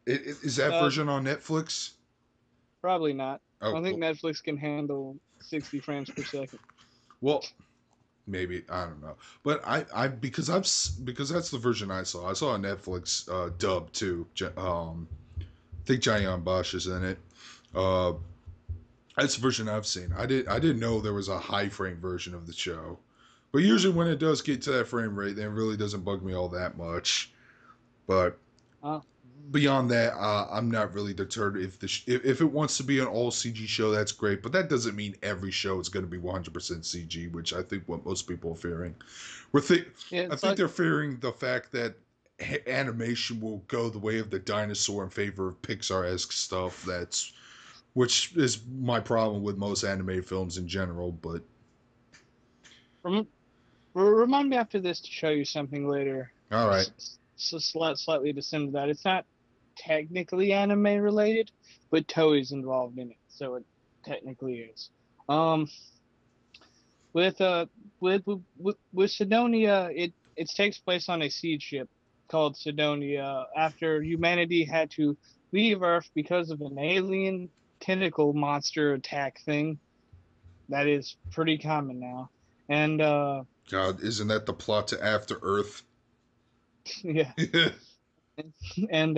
A: Is that version on Netflix?
B: Probably not.
A: Oh,
B: I don't think
A: well,
B: Netflix can handle 60 frames per second.
A: well, maybe I don't know, but because that's the version I saw. I saw a Netflix dub too. I think Jayan Bosch is in it. Uh, that's the version I've seen. I didn't know there was a high frame version of the show, but usually when it does get to that frame rate, then it really doesn't bug me all that much. But beyond that, I'm not really deterred. If it wants to be an all CG show, that's great. But that doesn't mean every show is going to be 100% CG, which I think what most people are fearing. I think they're fearing the fact that animation will go the way of the dinosaur in favor of Pixar-esque stuff. Which is my problem with most anime films in general. But
B: remind me after this to show you something later.
A: All right.
B: So slightly descend to that. It's not technically anime related, but Toei's involved in it, so it technically is. With with Sidonia, it takes place on a siege ship called Sidonia after humanity had to leave Earth because of an alien tentacle monster attack thing that is pretty common now. And
A: God, isn't that the plot to After Earth?
B: yeah, and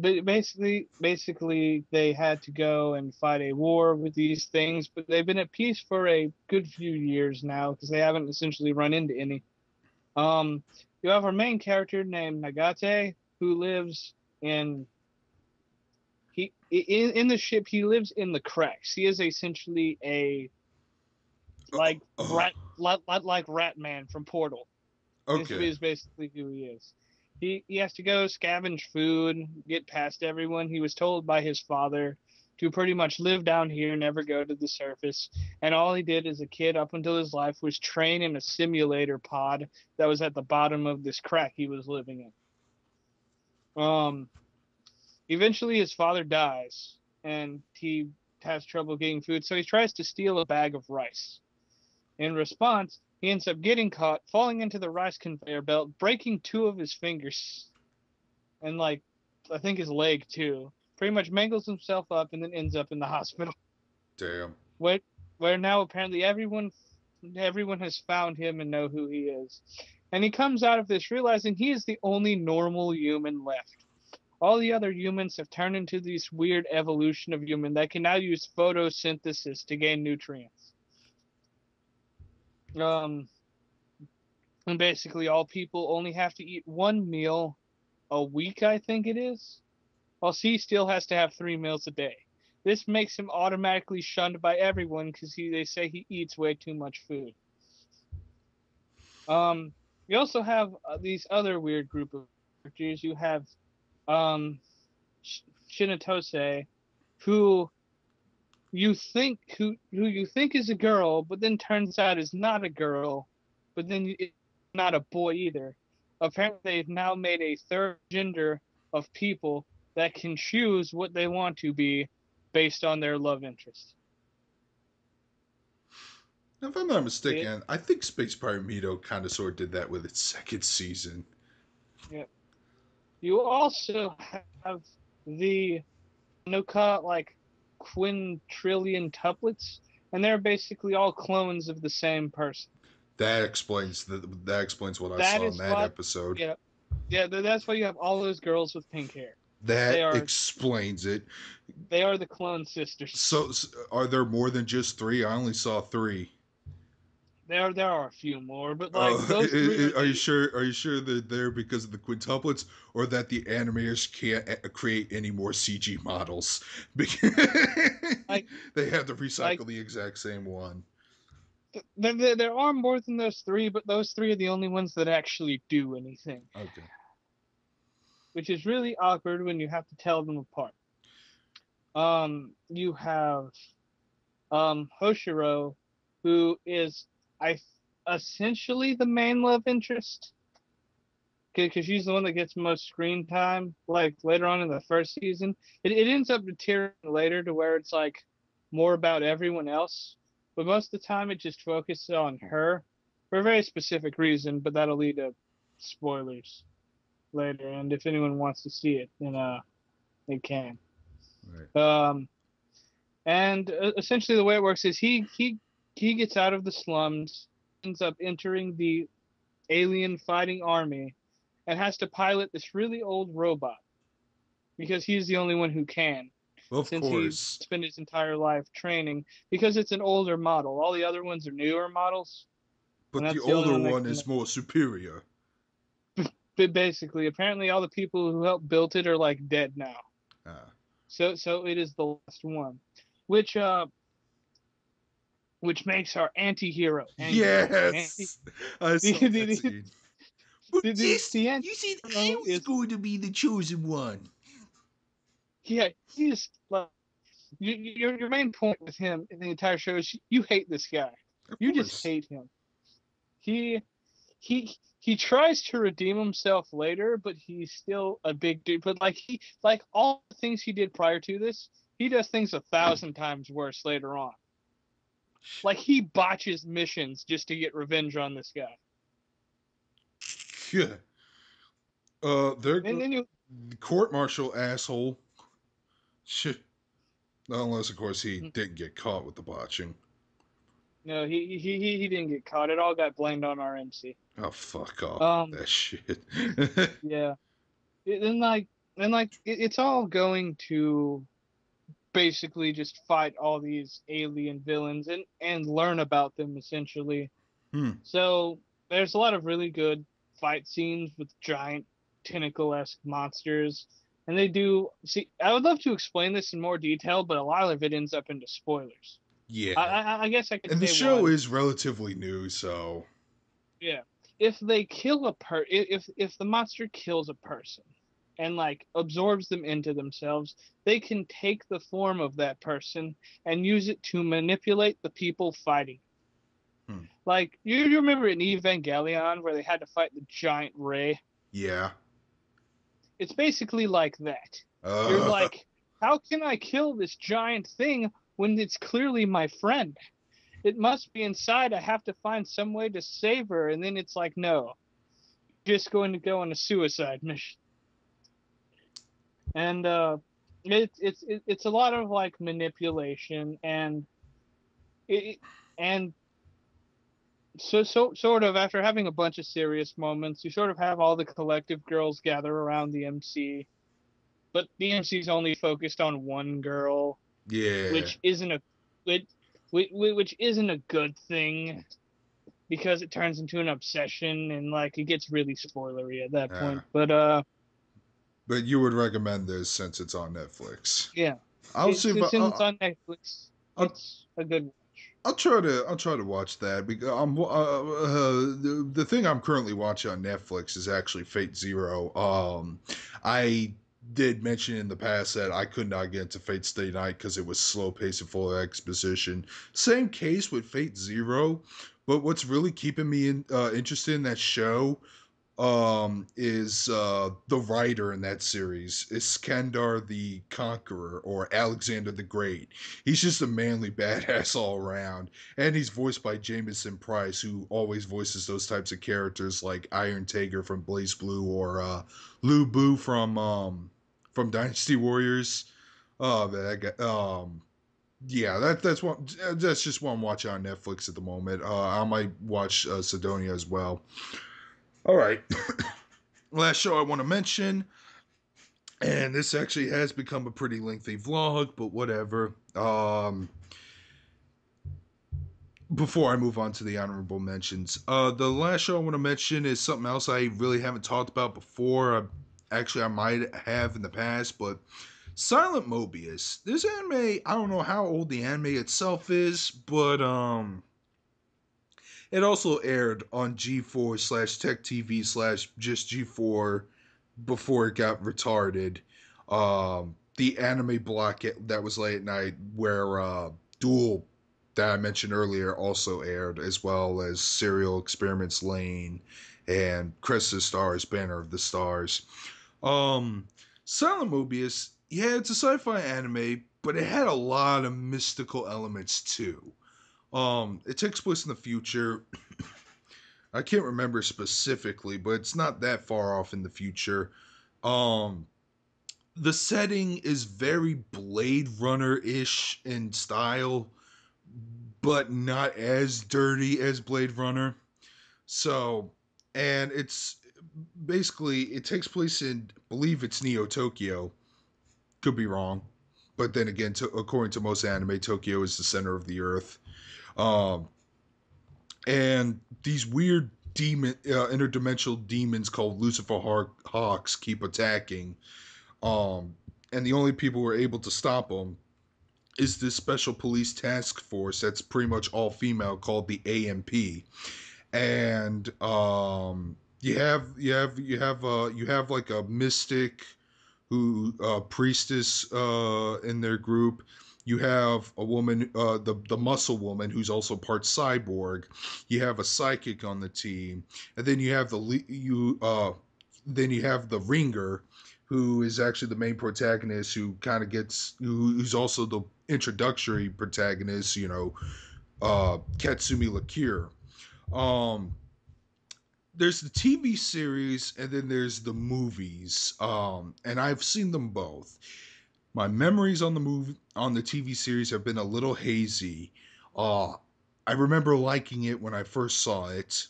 B: basically they had to go and fight a war with these things, but they've been at peace for a good few years now because they haven't essentially run into any. Um, you have our main character named Nagate who lives in in the ship. He lives in the cracks. He is essentially a like
A: Oh,
B: like Rat Man from Portal. This
A: okay.
B: is basically who he is. He has to go scavenge food, get past everyone. He was told by his father to pretty much live down here, never go to the surface. And all he did as a kid up until his life was train in a simulator pod that was at the bottom of this crack he was living in. Eventually his father dies and he has trouble getting food, so he tries to steal a bag of rice. In response, he ends up getting caught, falling into the rice conveyor belt, breaking two of his fingers, and like I think his leg too. Pretty much mangles himself up and then ends up in the hospital.
A: Damn.
B: Where where now apparently everyone has found him and know who he is. And he comes out of this realizing he is the only normal human left. All the other humans have turned into this weird evolution of human that can now use photosynthesis to gain nutrients. Um, and basically all people only have to eat one meal a week, I think it is, while C still has to have 3 meals a day. This makes him automatically shunned by everyone because they say he eats way too much food. Um, you also have these other weird group of characters. You have um, Shinatose, who who you think is a girl, but then turns out is not a girl, but then it's not a boy either. Apparently, they've now made a third gender of people that can choose what they want to be based on their love interest.
A: If I'm not
B: It,
A: mistaken, I think Space Pirate Mito kind of sort of did that with its second season.
B: yeah. You also have the Nuka like quintillion tuplets, and they're basically all clones of the same person.
A: That explains what I
B: That
A: saw in
B: is
A: that
B: what,
A: episode.
B: yeah, yeah. That's why you have all those girls with pink hair. They
A: That
B: are
A: explains it.
B: they are the clone sisters.
A: So, are there more than just three? I only saw three.
B: There are a few more, but like
A: Oh,
B: those three are
A: are you
B: the
A: sure? Are you sure they're there because of the quintuplets, or that the animators can't create any more CG models because
B: like
A: they have to
B: like
A: recycle the exact same one?
B: there are more than those three, but those three are the only ones that actually do anything,
A: Okay.
B: which is really awkward when you have to tell them apart. You have Hoshiro, who is I essentially the main love interest because she's the one that gets most screen time. Like later on in the first season, it ends up deteriorating later to where it's like more about everyone else, but most of the time it just focuses on her for a very specific reason. But that'll lead to spoilers later, and if anyone wants to see it, then they can.
A: Right.
B: Um, and essentially the way it works is he gets out of the slums, ends up entering the alien fighting army, and has to pilot this really old robot because he's the only one who can,
A: Of
B: since he
A: course,
B: spent his entire life training. Because it's an older model. All the other ones are newer models, and
A: but the
B: that's the only
A: older
B: one that
A: one
B: can.
A: is more superior.
B: But basically, apparently, all the people who helped build it are like dead now.
A: Ah.
B: So it is the last one, which uh, which makes our anti-hero angry.
A: Yes, I
B: The,
A: saw
B: the,
A: that
B: the,
A: scene. But yes,
B: the
A: you said
B: anti-hero
A: I was
B: is,
A: going to be the chosen one.
B: yeah, he's like, your main point with him in the entire show is you hate this guy.
A: Of
B: You just
A: course.
B: hate him. He he tries to redeem himself later, but he's still a big dude. But like all the things he did prior to this, he does things 1,000 times worse later on. Like he botches missions just to get revenge on this guy.
A: Yeah. They're
B: And then you
A: the court martial asshole. Shit. Unless, of course, he didn't get caught with the botching.
B: no, he didn't get caught. It all got blamed on RMC.
A: Oh, fuck off
B: Um,
A: that shit.
B: yeah. And it's all going to basically just fight all these alien villains and learn about them essentially.
A: Hmm.
B: So there's a lot of really good fight scenes with giant tentacle-esque monsters. And they do see. I would love to explain this in more detail, but a lot of it ends up into spoilers.
A: Yeah.
B: I guess I could
A: And the
B: say
A: show
B: one.
A: is relatively new, so.
B: Yeah, if they kill if the monster kills a person and like absorbs them into themselves, they can take the form of that person and use it to manipulate the people fighting.
A: Hmm.
B: Like you remember in Evangelion where they had to fight the giant ray?
A: Yeah.
B: It's basically like that. You're
A: Uh,
B: like, how can I kill this giant thing when it's clearly my friend? It must be inside. I have to find some way to save her. And then it's like, no, just going to go on a suicide mission. And it's a lot of like manipulation it and so sort of after having a bunch of serious moments, you sort of have all the collective girls gather around the MC, but the MC's only focused on one girl,
A: yeah.
B: which isn't a which, which isn't a good thing because it turns into an obsession and like it gets really spoilery at that
A: Uh,
B: point. But
A: but you would recommend this since it's on Netflix.
B: yeah,
A: I'll see if
B: since it's on Netflix,
A: I'll,
B: it's a good watch.
A: I'll try to watch that because the thing I'm currently watching on Netflix is actually Fate Zero. I did mention in the past that I could not get into Fate Stay Night because it was slow paced and full of exposition. Same case with Fate Zero, but what's really keeping me interested in that show is the writer in that series, Iskandar the Conqueror or Alexander the Great. He's just a manly badass all around, and he's voiced by Jamison Price, who always voices those types of characters like Iron Tiger from Blaze Blue or Lu Bu from Dynasty Warriors. That guy, yeah, that's just one I'm watching on Netflix at the moment. I might watch Sidonia as well. All right. Last show I want to mention, and this actually has become a pretty lengthy vlog, but whatever. Before I move on to the honorable mentions, the last show I want to mention is something else I really haven't talked about before. Actually, I might have in the past, but Silent Mobius. This anime, I don't know how old the anime itself is, but it also aired on G4 slash Tech TV slash just G4 before it got retarded. The anime block that was late at night where Duel that I mentioned earlier also aired, as well as Serial Experiments Lane and Crest of the Stars, Banner of the Stars. Um, Silent Mobius, yeah, it's a sci-fi anime, but it had a lot of mystical elements too. It takes place in the future. I can't remember specifically, but it's not that far off in the future. Um, the setting is very Blade Runner-ish in style, but not as dirty as Blade Runner. So, and it's basically it takes place in, I believe it's Neo Tokyo. Could be wrong, but then again, according to most anime, Tokyo is the center of the earth. Um, and these weird interdimensional demons called Lucifer Hawks keep attacking. Um, and the only people who are able to stop them is this special police task force that's pretty much all female called the AMP. And you have like a mystic who priestess in their group. You have a woman, the muscle woman, who's also part cyborg. You have a psychic on the team, and then you have then you have the ringer, who is actually the main protagonist, who kind of gets who's also the introductory protagonist. You know, Katsumi Lakir. Um, there's the TV series and then there's the movies. And I've seen them both. My memories on the TV series have been a little hazy. Uh, I remember liking it when I first saw it.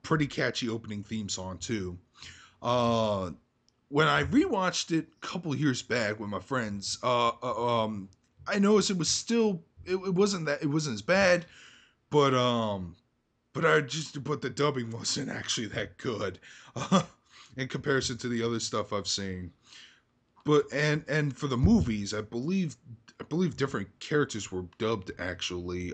A: Pretty catchy opening theme song too. Uh, when I rewatched it a couple years back with my friends, I noticed it was still it wasn't that it wasn't as bad, but but the dubbing wasn't actually that good in comparison to the other stuff I've seen. But and for the movies, I believe different characters were dubbed actually.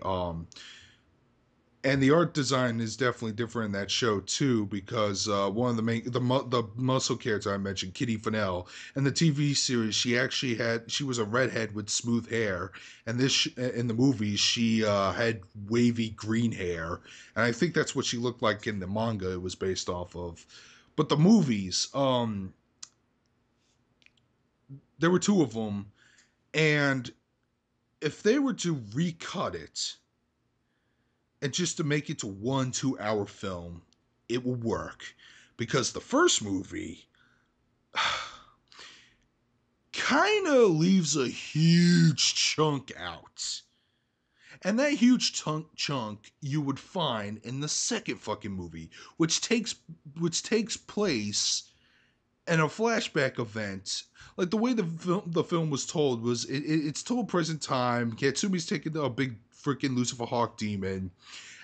A: And the art design is definitely different in that show too, because one of the the muscle character I mentioned, Kitty Fennell, in the TV series, she was a redhead with smooth hair, and in the movies she had wavy green hair, and I think that's what she looked like in the manga it was based off of. But the movies, there were two of them, and if they were to recut it and just to make it to 1 2 hour film, it will work. Because the first movie kind of leaves a huge chunk out. And that huge chunk you would find in the second fucking movie, which takes place in a flashback event. Like the way the film was told was it's told present time. Katsumi's taking a big freaking Lucifer Hawk demon,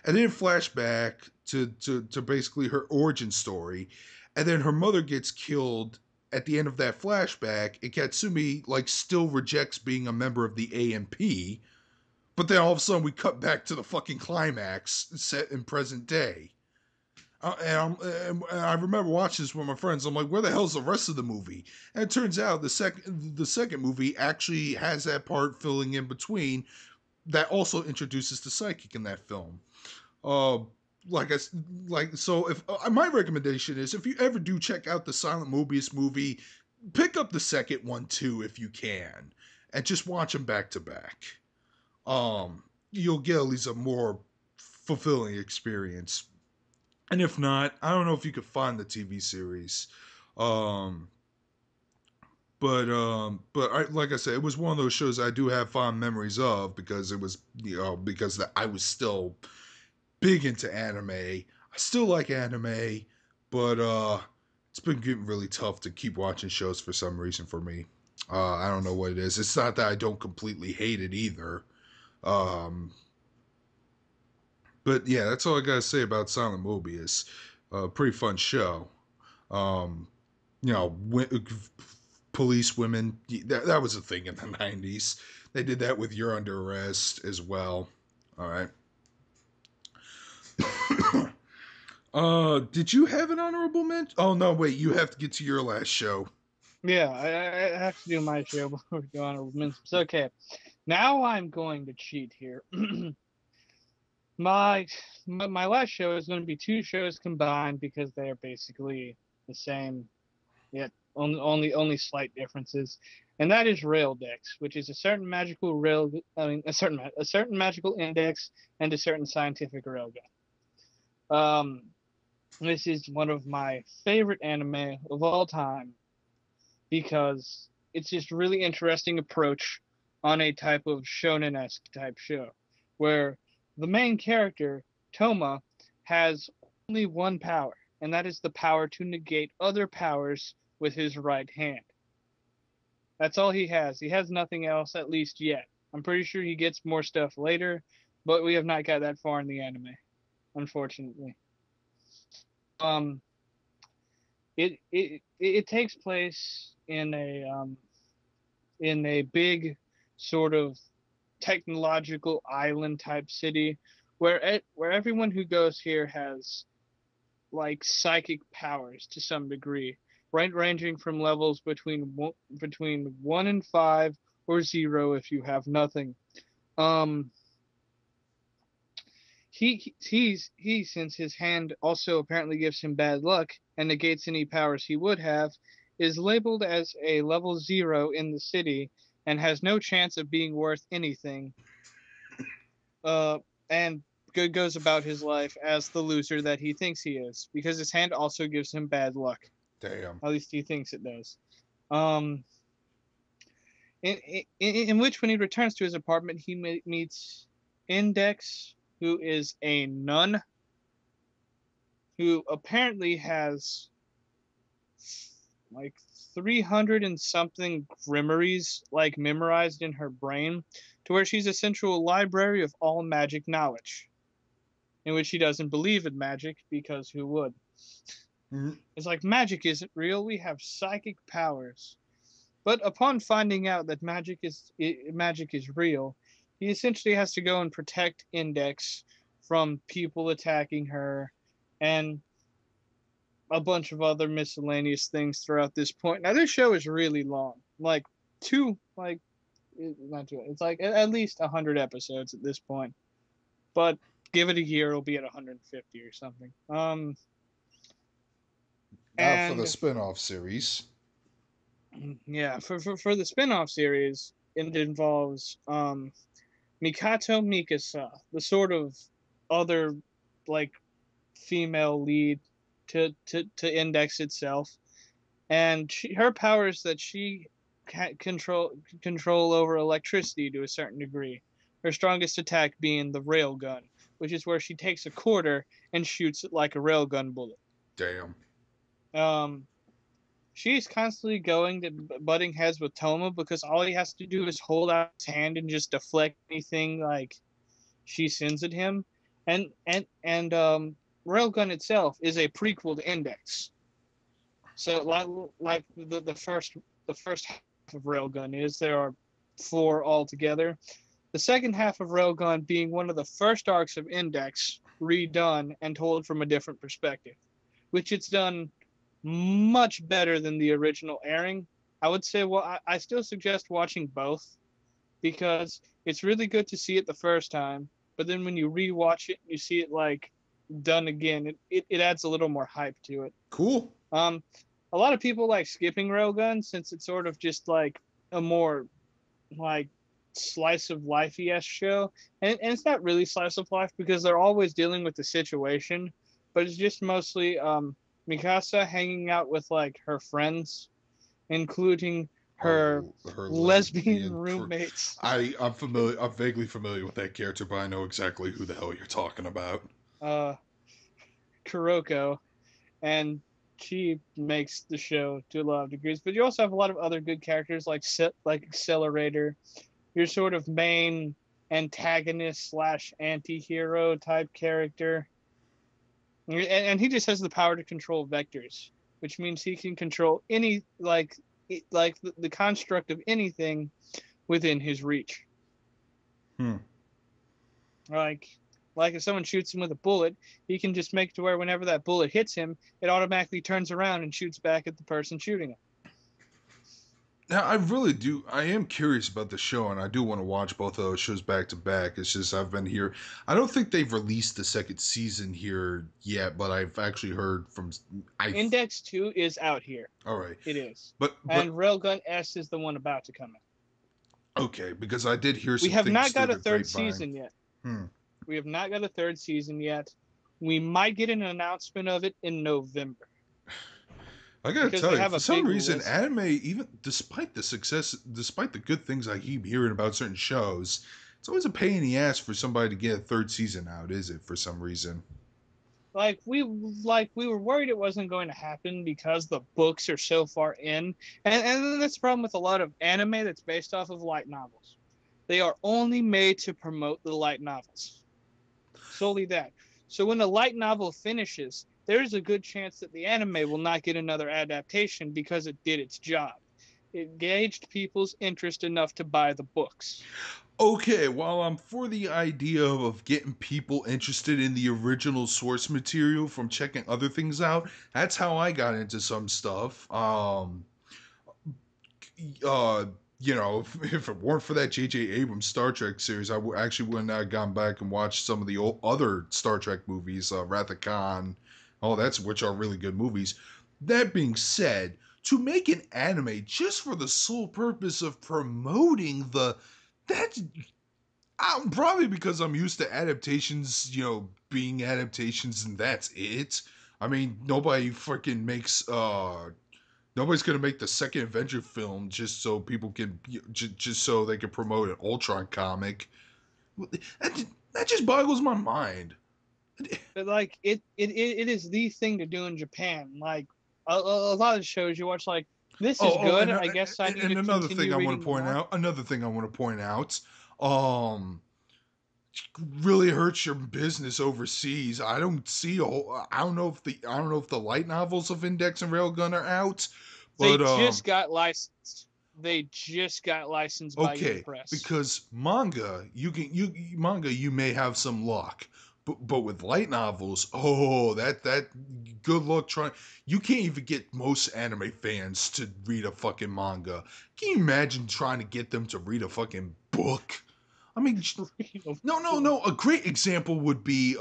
A: and then flashback to basically her origin story, and then her mother gets killed at the end of that flashback, and Katsumi like still rejects being a member of the AMP, but then all of a sudden we cut back to the fucking climax set in present day. And I remember watching this with my friends. I'm like, where the hell's the rest of the movie? And it turns out the second movie actually has that part filling in between that also introduces the psychic in that film. Uh, like I like so if my recommendation is if you ever do check out the Silent Mobius movie, pick up the second one too if you can, and just watch them back to back. You'll get at least a more fulfilling experience. And if not, I don't know if you could find the TV series. Um, but like I said, it was one of those shows I do have fond memories of because it was because I was still big into anime. I still like anime, but it's been getting really tough to keep watching shows for some reason for me. I don't know what it is. It's not that I don't completely hate it either. Um, but yeah, that's all I gotta say about Silent Mobius. Pretty fun show. Um, you know, police women. That was a thing in the '90s. They did that with You're Under Arrest as well. All right. Did you have an honorable mention? Oh no, wait, you have to get to your last show.
B: Yeah, I have to do my show before we go on our mentions. Okay, now I'm going to cheat here. my last show is going to be two shows combined because they are basically the same, yet only slight differences, and that is Raildex, which is a certain magical rail. I mean, a certain magical index and a certain scientific railgun. Um, this is one of my favorite anime of all time because it's just really interesting approach on a type of shonen-esque type show where the main character Toma has only one power, and that is the power to negate other powers with his right hand. That's all he has. He has nothing else, at least yet. I'm pretty sure he gets more stuff later, but we have not got that far in the anime, unfortunately. Um, it takes place in a big sort of technological island type city where everyone who goes here has like psychic powers to some degree, right, ranging from levels between 1 and 5 or 0 if you have nothing. Um, he since his hand also apparently gives him bad luck and negates any powers he would have, is labeled as a level 0 in the city and has no chance of being worth anything and goes about his life as the loser that he thinks he is, because his hand also gives him bad luck.
A: Damn.
B: At least he thinks it does. Um, in which, when he returns to his apartment, he meets Index, who is a nun who apparently has like 300 and something grimoires like memorized in her brain, to where she's a central library of all magic knowledge, in which she doesn't believe in magic, because who would?
A: Mm.
B: It's like, magic isn't real, we have psychic powers. But upon finding out that magic is real, he essentially has to go and protect Index from people attacking her, and a bunch of other miscellaneous things throughout this point. Now, this show is really long, like not two. It's like at least 100 episodes at this point. But give it a year, it'll be at 150 or something.
A: Now for the
B: And
A: spin-off series.
B: yeah, for the spin-off series, it involves Mikato Mikasa, the sort of other like female lead to Index itself, and her powers that she control over electricity to a certain degree. Her strongest attack being the railgun, which is where she takes a quarter and shoots it like a railgun bullet.
A: Damn.
B: Um, she's constantly going to butting heads with Toma, because all he has to do is hold out his hand and just deflect anything like she sends at him. And Railgun itself is a prequel to Index. So like the first half of Railgun is, there are four altogether. The second half of Railgun being one of the first arcs of Index redone and told from a different perspective, which it's done much better than the original airing. I would say, well, I still suggest watching both, because it's really good to see it the first time, but then when you rewatch it, you see it like done again. It adds a little more hype to it.
A: Cool.
B: Um, a lot of people like skipping Railgun, since it's sort of just like a more like slice of life-y show, and it's not really slice of life, because they're always dealing with the situation, but it's just mostly Mikasa hanging out with like her friends, including her
A: Oh, her
B: lesbian
A: lesbian.
B: roommates,
A: I'm familiar. I'm vaguely familiar with that character, but I know exactly who the hell you're talking about.
B: uh, Kuroko, and she makes the show to a lot of degrees. But you also have a lot of other good characters like Accelerator, your sort of main antagonist slash anti-hero type character, and he just has the power to control vectors, which means he can control any the construct of anything within his reach.
A: Hmm.
B: Like like if someone shoots him with a bullet, he can just make it to where whenever that bullet hits him, it automatically turns around and shoots back at the person shooting him.
A: Now, I really do. I am curious about the show, and I do want to watch both of those shows back to back. It's just I've been here. I don't think they've released the second season here yet, but I've actually heard from. I.
B: Index 2 is out here.
A: All right,
B: It is.
A: but
B: And Railgun S is the one about to come out.
A: okay, because I did hear
B: We
A: some
B: have
A: things
B: not
A: through
B: got a
A: the
B: third
A: grapevine.
B: season yet.
A: Hmm.
B: We have not got a third season yet. We might get an announcement of it in November,
A: I gotta
B: because
A: tell
B: they
A: you,
B: have
A: for
B: a
A: some
B: big
A: reason,
B: list.
A: anime, even despite the success, despite the good things I keep hearing about certain shows, it's always a pain in the ass for somebody to get a third season out, is it? For some reason.
B: Like we were worried it wasn't going to happen, because the books are so far in, and that's the problem with a lot of anime that's based off of light novels. They are only made to promote the light novels, solely that. So when the light novel finishes, there is a good chance that the anime will not get another adaptation, because it did its job. It gauged people's interest enough to buy the books.
A: Okay, while I'm for the idea of getting people interested in the original source material from checking other things out, that's how I got into some stuff. Uh, if it weren't for that J.J. Abrams Star Trek series, actually wouldn't have gone back and watched some of the other Star Trek movies, Wrath of Khan, which are really good movies. That being said, to make an anime just for the sole purpose of promoting the that Probably because I'm used to adaptations, being adaptations, and that's it. I mean, nobody's gonna make the second Avenger film just so people can, just so they can promote an Ultron comic. That just boggles my mind.
B: But like it is the thing to do in Japan. Like a lot of shows you watch, like this is
A: Oh,
B: good. I guess I need to
A: another thing
B: continue
A: I want
B: reading
A: to
B: the
A: point
B: manga.
A: out. Another thing I want to point out. Um, really hurts your business overseas. I don't see a whole. I don't know if the light novels of Index and Railgun are out,
B: They
A: but
B: just got licensed. They just got licensed by
A: okay,
B: Unipress.
A: because manga you may have some luck. But with light novels, oh, that good luck trying. You can't even get most anime fans to read a fucking manga. Can you imagine trying to get them to read a fucking book? I mean, no. A great example would be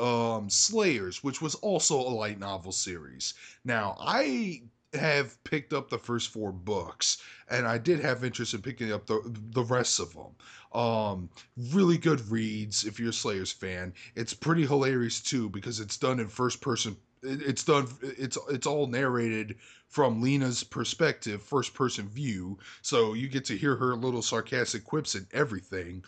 A: Slayers, which was also a light novel series. Now, I have picked up the first four books, and I did have interest in picking up the rest of them. Really good reads if you're a Slayers fan. It's pretty hilarious too because it's done in first person. It's done. It's all narrated from Lena's perspective, first person view. So you get to hear her little sarcastic quips and everything.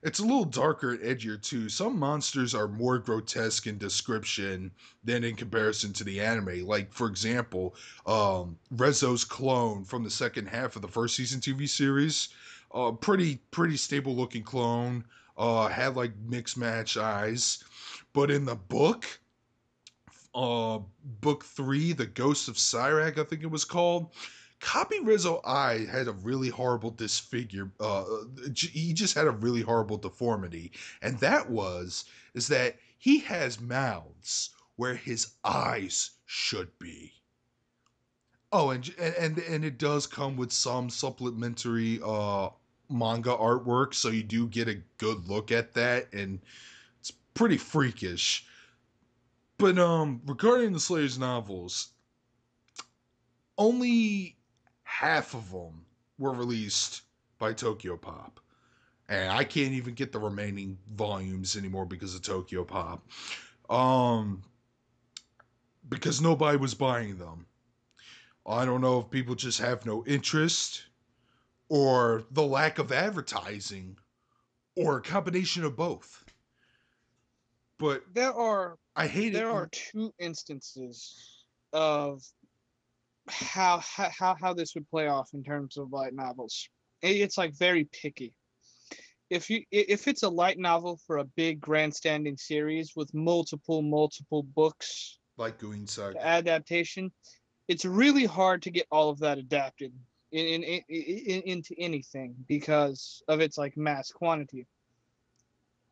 A: It's a little darker and edgier too. Some monsters are more grotesque in description than in comparison to the anime. Like for example, Rezo's clone from the second half of the first season TV series, pretty stable looking clone. Had like mixed match eyes, but in the book three, The Ghost of Cyrac, I think it was called. Copy Rizzo I had a really horrible disfigure. He just had a really horrible deformity, and is that he has mouths where his eyes should be. Oh, and it does come with some supplementary manga artwork, so you do get a good look at that, and it's pretty freakish. But regarding the Slayers novels, only half of them were released by Tokyo Pop. And I can't even get the remaining volumes anymore because of Tokyo Pop. Um because nobody was buying them. I don't know if people just have no interest or the lack of advertising or a combination of both. But
B: There are
A: I hate it.
B: there are two instances of how this would play off in terms of light novels. It's like very picky. If it's a light novel for a big grandstanding series with multiple books
A: Like Goon Saga.
B: adaptation, it's really hard to get all of that adapted into anything because of its like mass quantity.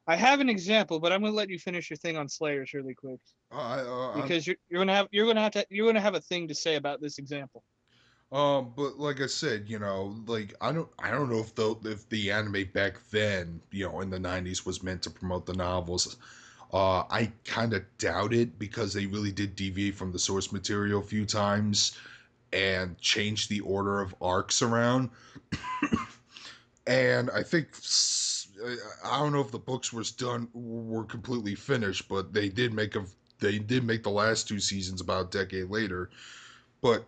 B: I have an example, but I'm gonna let you finish your thing on Slayers really quick
A: I
B: because you're gonna have a thing to say about this example.
A: But like I said, like I don't know if the anime back then, in the '90s was meant to promote the novels. I kind of doubt it because they really did deviate from the source material a few times and changed the order of arcs around. And I think I don't know if the books were completely finished, but they did make the last two seasons about a decade later. But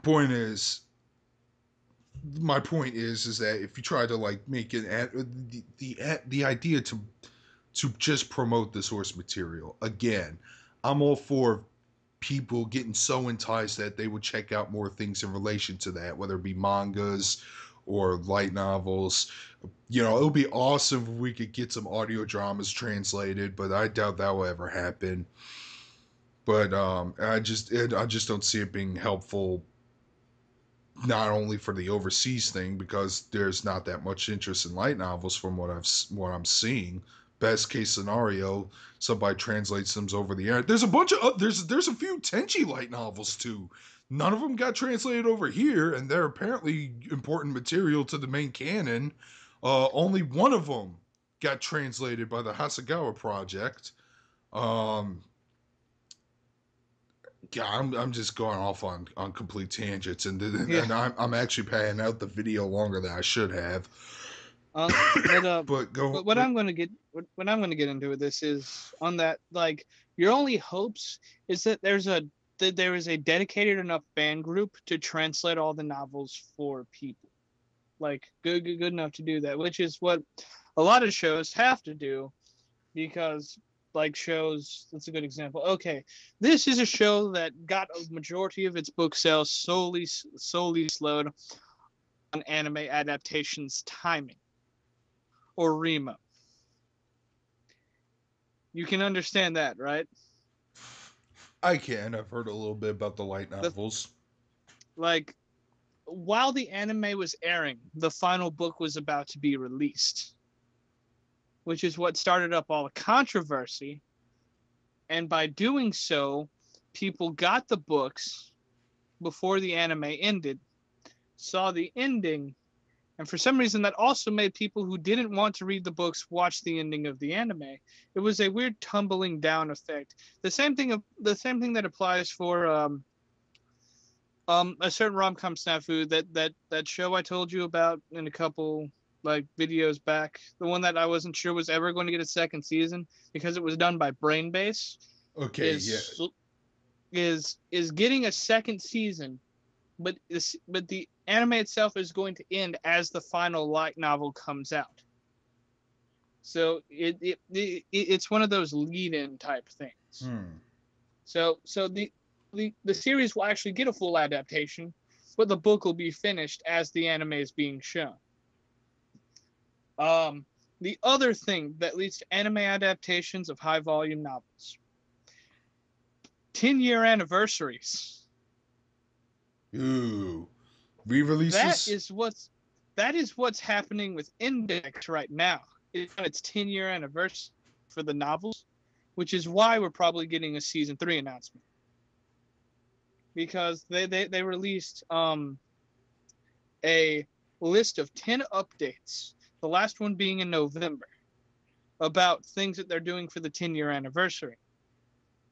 A: point is, my point is that if you try to like make an the idea to just promote the source material again, I'm all for people getting so enticed that they would check out more things in relation to that, whether it be mangas or light novels. It would be awesome if we could get some audio dramas translated, but I doubt that will ever happen. But I just don't see it being helpful, not only for the overseas thing because there's not that much interest in light novels from what I'm seeing. Best case scenario, somebody translates them over the air. There's a bunch of there's a few Tenchi light novels too. None of them got translated over here, and they're apparently important material to the main canon. Only one of them got translated by the Hasegawa Project. Um, yeah, I'm just going off on complete tangents, and
B: Yeah,
A: I'm actually paying out the video longer than I should have.
B: But
A: But go.
B: but what I'm gonna get into with this is on that, like, your only hopes is that there is a dedicated enough fan group to translate all the novels for people, like good enough to do that, which is what a lot of shows have to do, because like shows, that's a good example. Okay, this is a show that got a majority of its book sales solely slowed on anime adaptations timing, or Remo. You can understand that, right?
A: I can. I've heard a little bit about the light
B: The
A: novels.
B: like while the anime was airing, the final book was about to be released, which is what started up all the controversy. And by doing so, people got the books before the anime ended, saw the ending, and for some reason that also made people who didn't want to read the books watch the ending of the anime. It was a weird tumbling down effect. The same thing that applies for a certain rom-com snafu, that show I told you about in a couple like videos back, the one that I wasn't sure was ever going to get a second season because it was done by Brainbase,
A: Okay, yeah.
B: is is getting a second season, but the anime itself is going to end as the final light novel comes out. So it's one of those lead-in type things.
A: Hmm.
B: So the series will actually get a full adaptation, but the book will be finished as the anime is being shown. Um, the other thing that leads to anime adaptations of high volume novels: 10-year anniversaries.
A: Ooh.
B: That
A: Re-releases?
B: is what's that is what's happening with Index right now. It's on its 10-year anniversary for the novels, which is why we're probably getting a season 3 announcement, because they released a list of 10 updates, the last one being in November, about things that they're doing for the 10-year anniversary,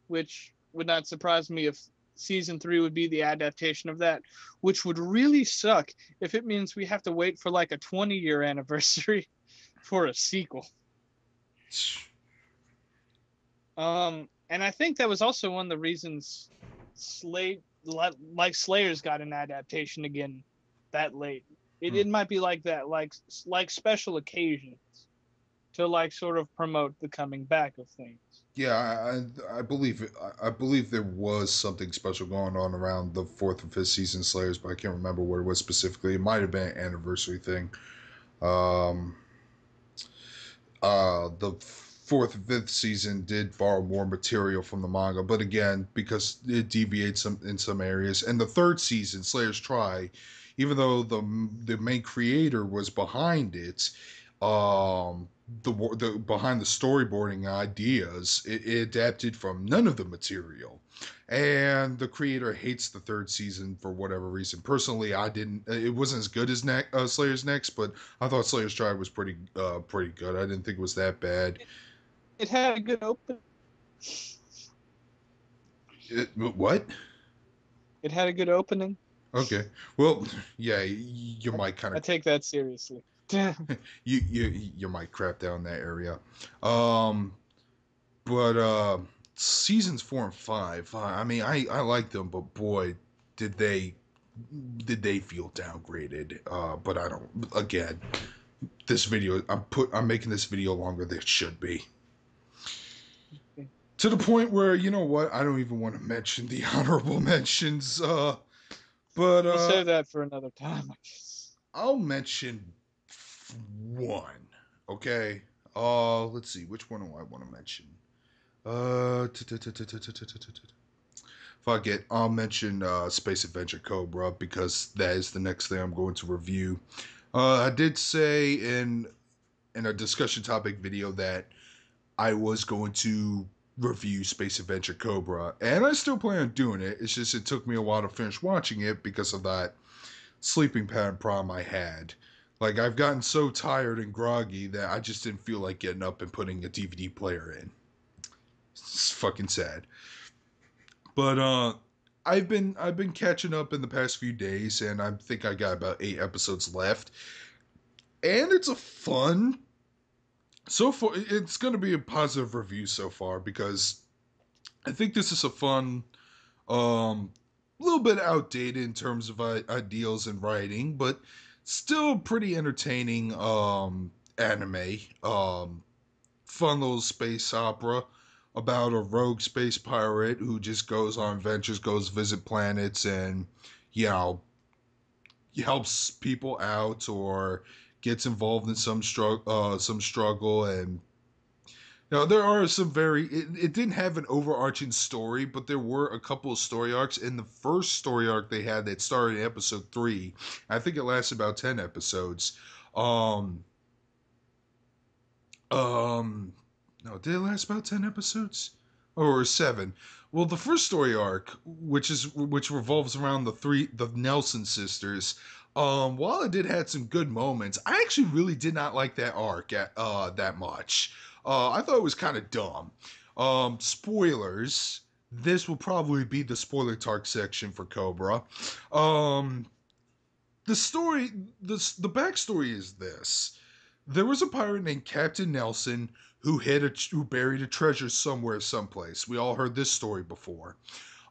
B: which would not surprise me if season 3 would be the adaptation of that, which would really suck if it means we have to wait for like a 20-year anniversary for a sequel. And I think that was also one of the reasons Slayers got an adaptation again that late.
A: Hmm.
B: It might be like that, like special occasions to like sort of promote the coming back of things.
A: Yeah, I believe it. I believe there was something special going on around the fourth and fifth season Slayers, but I can't remember what it was specifically. It might have been an anniversary thing. Um, the fourth and fifth season did borrow more material from the manga, but again, because it deviates in some areas. And the third season, Slayers Try, even though the main creator was behind it, um, the behind the storyboarding ideas, it adapted from none of the material. And the creator hates the third season for whatever reason. Personally, I didn't. It wasn't as good as Slayer's Next, but I thought Slayer's Tribe was pretty good. I didn't think it was that bad.
B: It had a good open.
A: What?
B: It had a good opening.
A: Okay. Well, yeah, you might kind
B: I
A: of
B: take that seriously. I
A: you might crap down that area. Um, but seasons 4 and 5. I mean, I like them, but boy, did they did they feel downgraded. But I don't. Again, this video I'm making this video longer than it should be. To the point where, you know what, I don't even want to mention the honorable mentions. But
B: We'll save that for another time, I guess.
A: I'll mention one. Okay. Let's see. Which one do I want to mention? Fuck it. I'll mention Space Adventure Cobra because that is the next thing I'm going to review. I did say in a discussion topic video that I was going to review Space Adventure Cobra, and I still plan on doing it. It's just it took me a while to finish watching it because of that sleeping pattern problem I had. Like, I've gotten so tired and groggy that I just didn't feel like getting up and putting a DVD player in. It's fucking sad. But I've been catching up in the past few days, and I think I got about 8 episodes left. and it's a fun. So far, it's going to be a positive review so far because I think this is a fun, um, little bit outdated in terms of ideals and writing, but still pretty entertaining anime. Fun little space opera about a rogue space pirate who just goes on ventures, goes visit planets, and you know helps people out or gets involved in some struggle. And there are some it didn't have an overarching story, but there were a couple of story arcs. In the first story arc they had that started in episode 3, I think it lasted about 10 episodes. um um no, did it last about 10 episodes or 7? Well, the first story arc, which revolves around the Nelson sisters, while it did had some good moments, I actually really did not like that arc that much. I thought it was kind of dumb. Spoilers. This will probably be the spoiler talk section for Cobra. Um, the story, the backstory is this: there was a pirate named Captain Nelson who buried a treasure somewhere, someplace. We all heard this story before.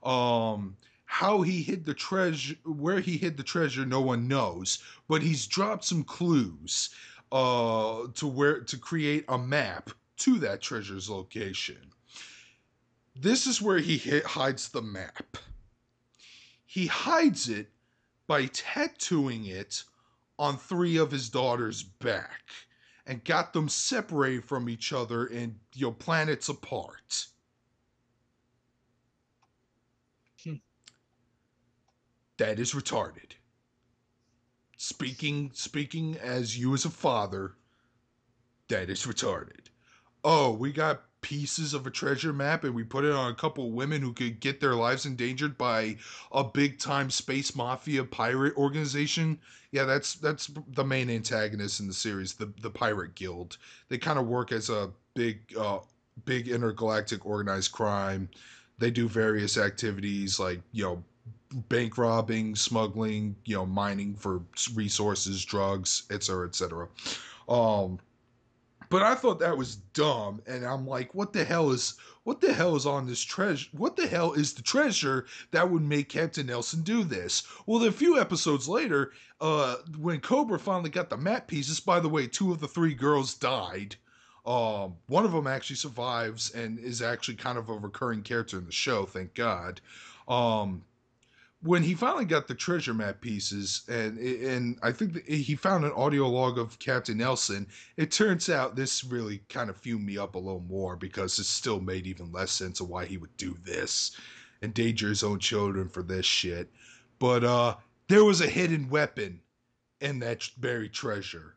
A: How he hid the treasure, where he hid the treasure, no one knows. But he's dropped some clues, to create a map to that treasure's location. This is where hides the map. He hides it by tattooing it on 3 of his daughters' back and got them separated from each other and planets apart. That is retarded. Speaking as you as a father, that is retarded. Oh, we got pieces of a treasure map and we put it on a couple of women who could get their lives endangered by a big time space mafia pirate organization. Yeah, that's the main antagonist in the series, the pirate guild. They kind of work as a big intergalactic organized crime. They do various activities like bank robbing, smuggling, mining for resources, drugs, etc., etc. um but I thought that was dumb, and I'm like, what the hell is on this treasure? What the hell is the treasure that would make Captain Nelson do this? Well, then a few episodes later, when Cobra finally got the map pieces, by the way, 2 of the 3 girls died. One of them actually survives and is actually kind of a recurring character in the show, thank God. Um, when he finally got the treasure map pieces, and I think that he found an audio log of Captain Nelson, it turns out this really kind of fumed me up a little more because it still made even less sense of why he would do this, endanger his own children for this shit. But there was a hidden weapon in that buried treasure,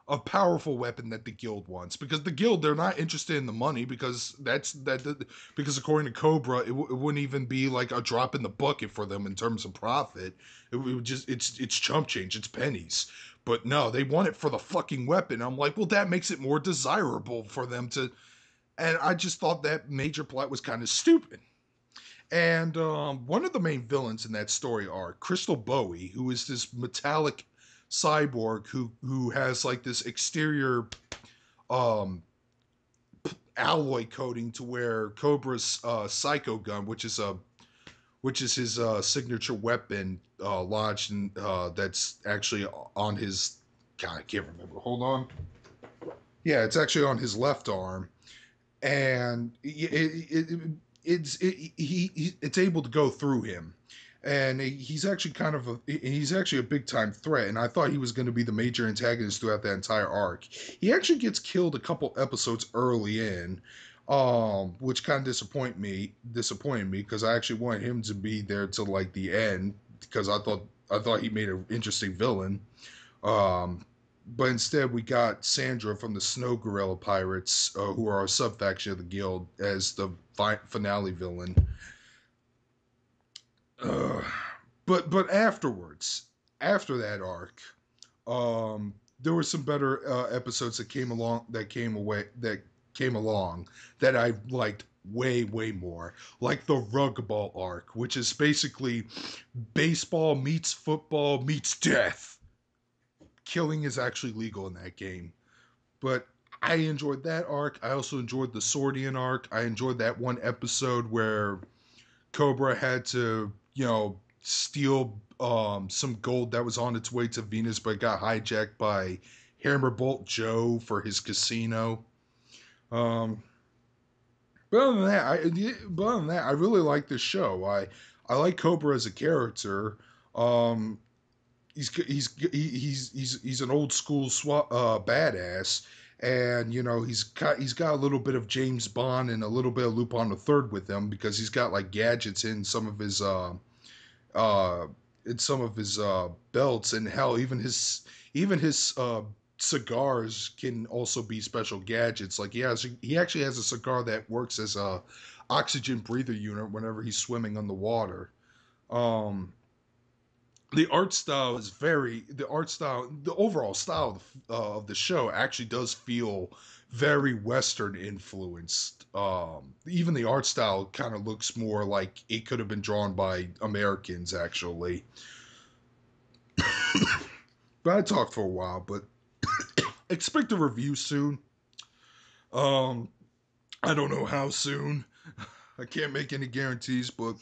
A: a powerful weapon that the guild wants, because the guild, they're not interested in the money, because because according to Cobra, it wouldn't even be like a drop in the bucket for them in terms of profit. It would just it's chump change, it's pennies. But no, they want it for the fucking weapon. I'm like, well, that makes it more desirable for them to. And I just thought that major plot was kind of stupid. And one of the main villains in that story are Crystal Bowie, who is this metallic cyborg who has like this exterior um, alloy coating to where Cobra's psycho gun, which is his signature weapon, lodged in, that's actually on his. God, I can't remember. Hold on. Yeah, it's actually on his left arm, and it's able to go through him, and he's actually a big time threat. And I thought he was going to be the major antagonist throughout that entire arc. He actually gets killed a couple episodes early in, which kind of disappointed me because I actually wanted him to be there till like the end, because I thought he made an interesting villain. um but instead, we got Sandra from the Snow Gorilla Pirates, who are a subfaction of the guild, as the finale villain. Uh, but afterwards, after that arc, there were some better episodes that came along that I liked way more, like the Rug Ball arc, which is basically baseball meets football meets death. killing is actually legal in that game. But I enjoyed that arc. I also enjoyed the Swordian arc. I enjoyed that one episode where Cobra had to, steal some gold that was on its way to Venus, but got hijacked by Hammerbolt Joe for his casino. Um, but other than that, I really like this show. I like Cobra as a character. Um, he's an old school badass, and he's got a little bit of James Bond and a little bit of Lupin the Third with him, because he's got like gadgets uh in some of his belts, and hell, even his cigars can also be special gadgets. Like he actually has a cigar that works as a oxygen breather unit whenever he's swimming on the water. Um, the art style is the overall style of the show actually does feel very Western influenced. Even the art style kind of looks more like it could have been drawn by Americans, actually. But I talked for a while, but expect a review soon. Um, I don't know how soon. I can't make any guarantees, but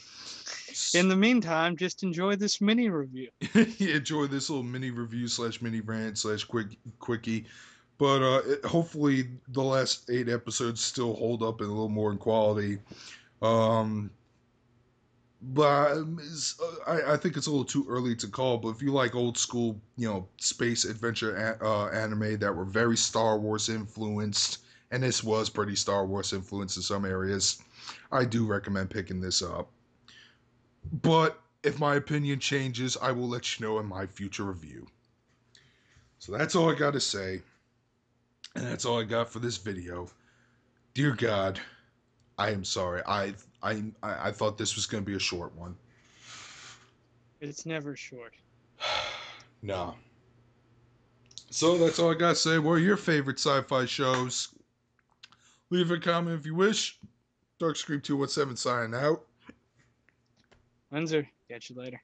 B: In the meantime, just enjoy this mini review.
A: enjoy this little mini review slash mini rant slash quickie. But hopefully the last 8 episodes still hold up and a little more in quality. Um, but I think it's a little too early to call. But if you like old school, space adventure anime that were very Star Wars influenced, and this was pretty Star Wars influenced in some areas, I do recommend picking this up. But if my opinion changes, I will let you know in my future review. So that's all I got to say. And that's all I got for this video. Dear God, I am sorry. I thought this was going to be a short one.
B: It's never short.
A: No. So that's all I got to say. What are your favorite sci-fi shows? Leave a comment if you wish. Darkscream217 signing out.
B: Windsor, catch you later.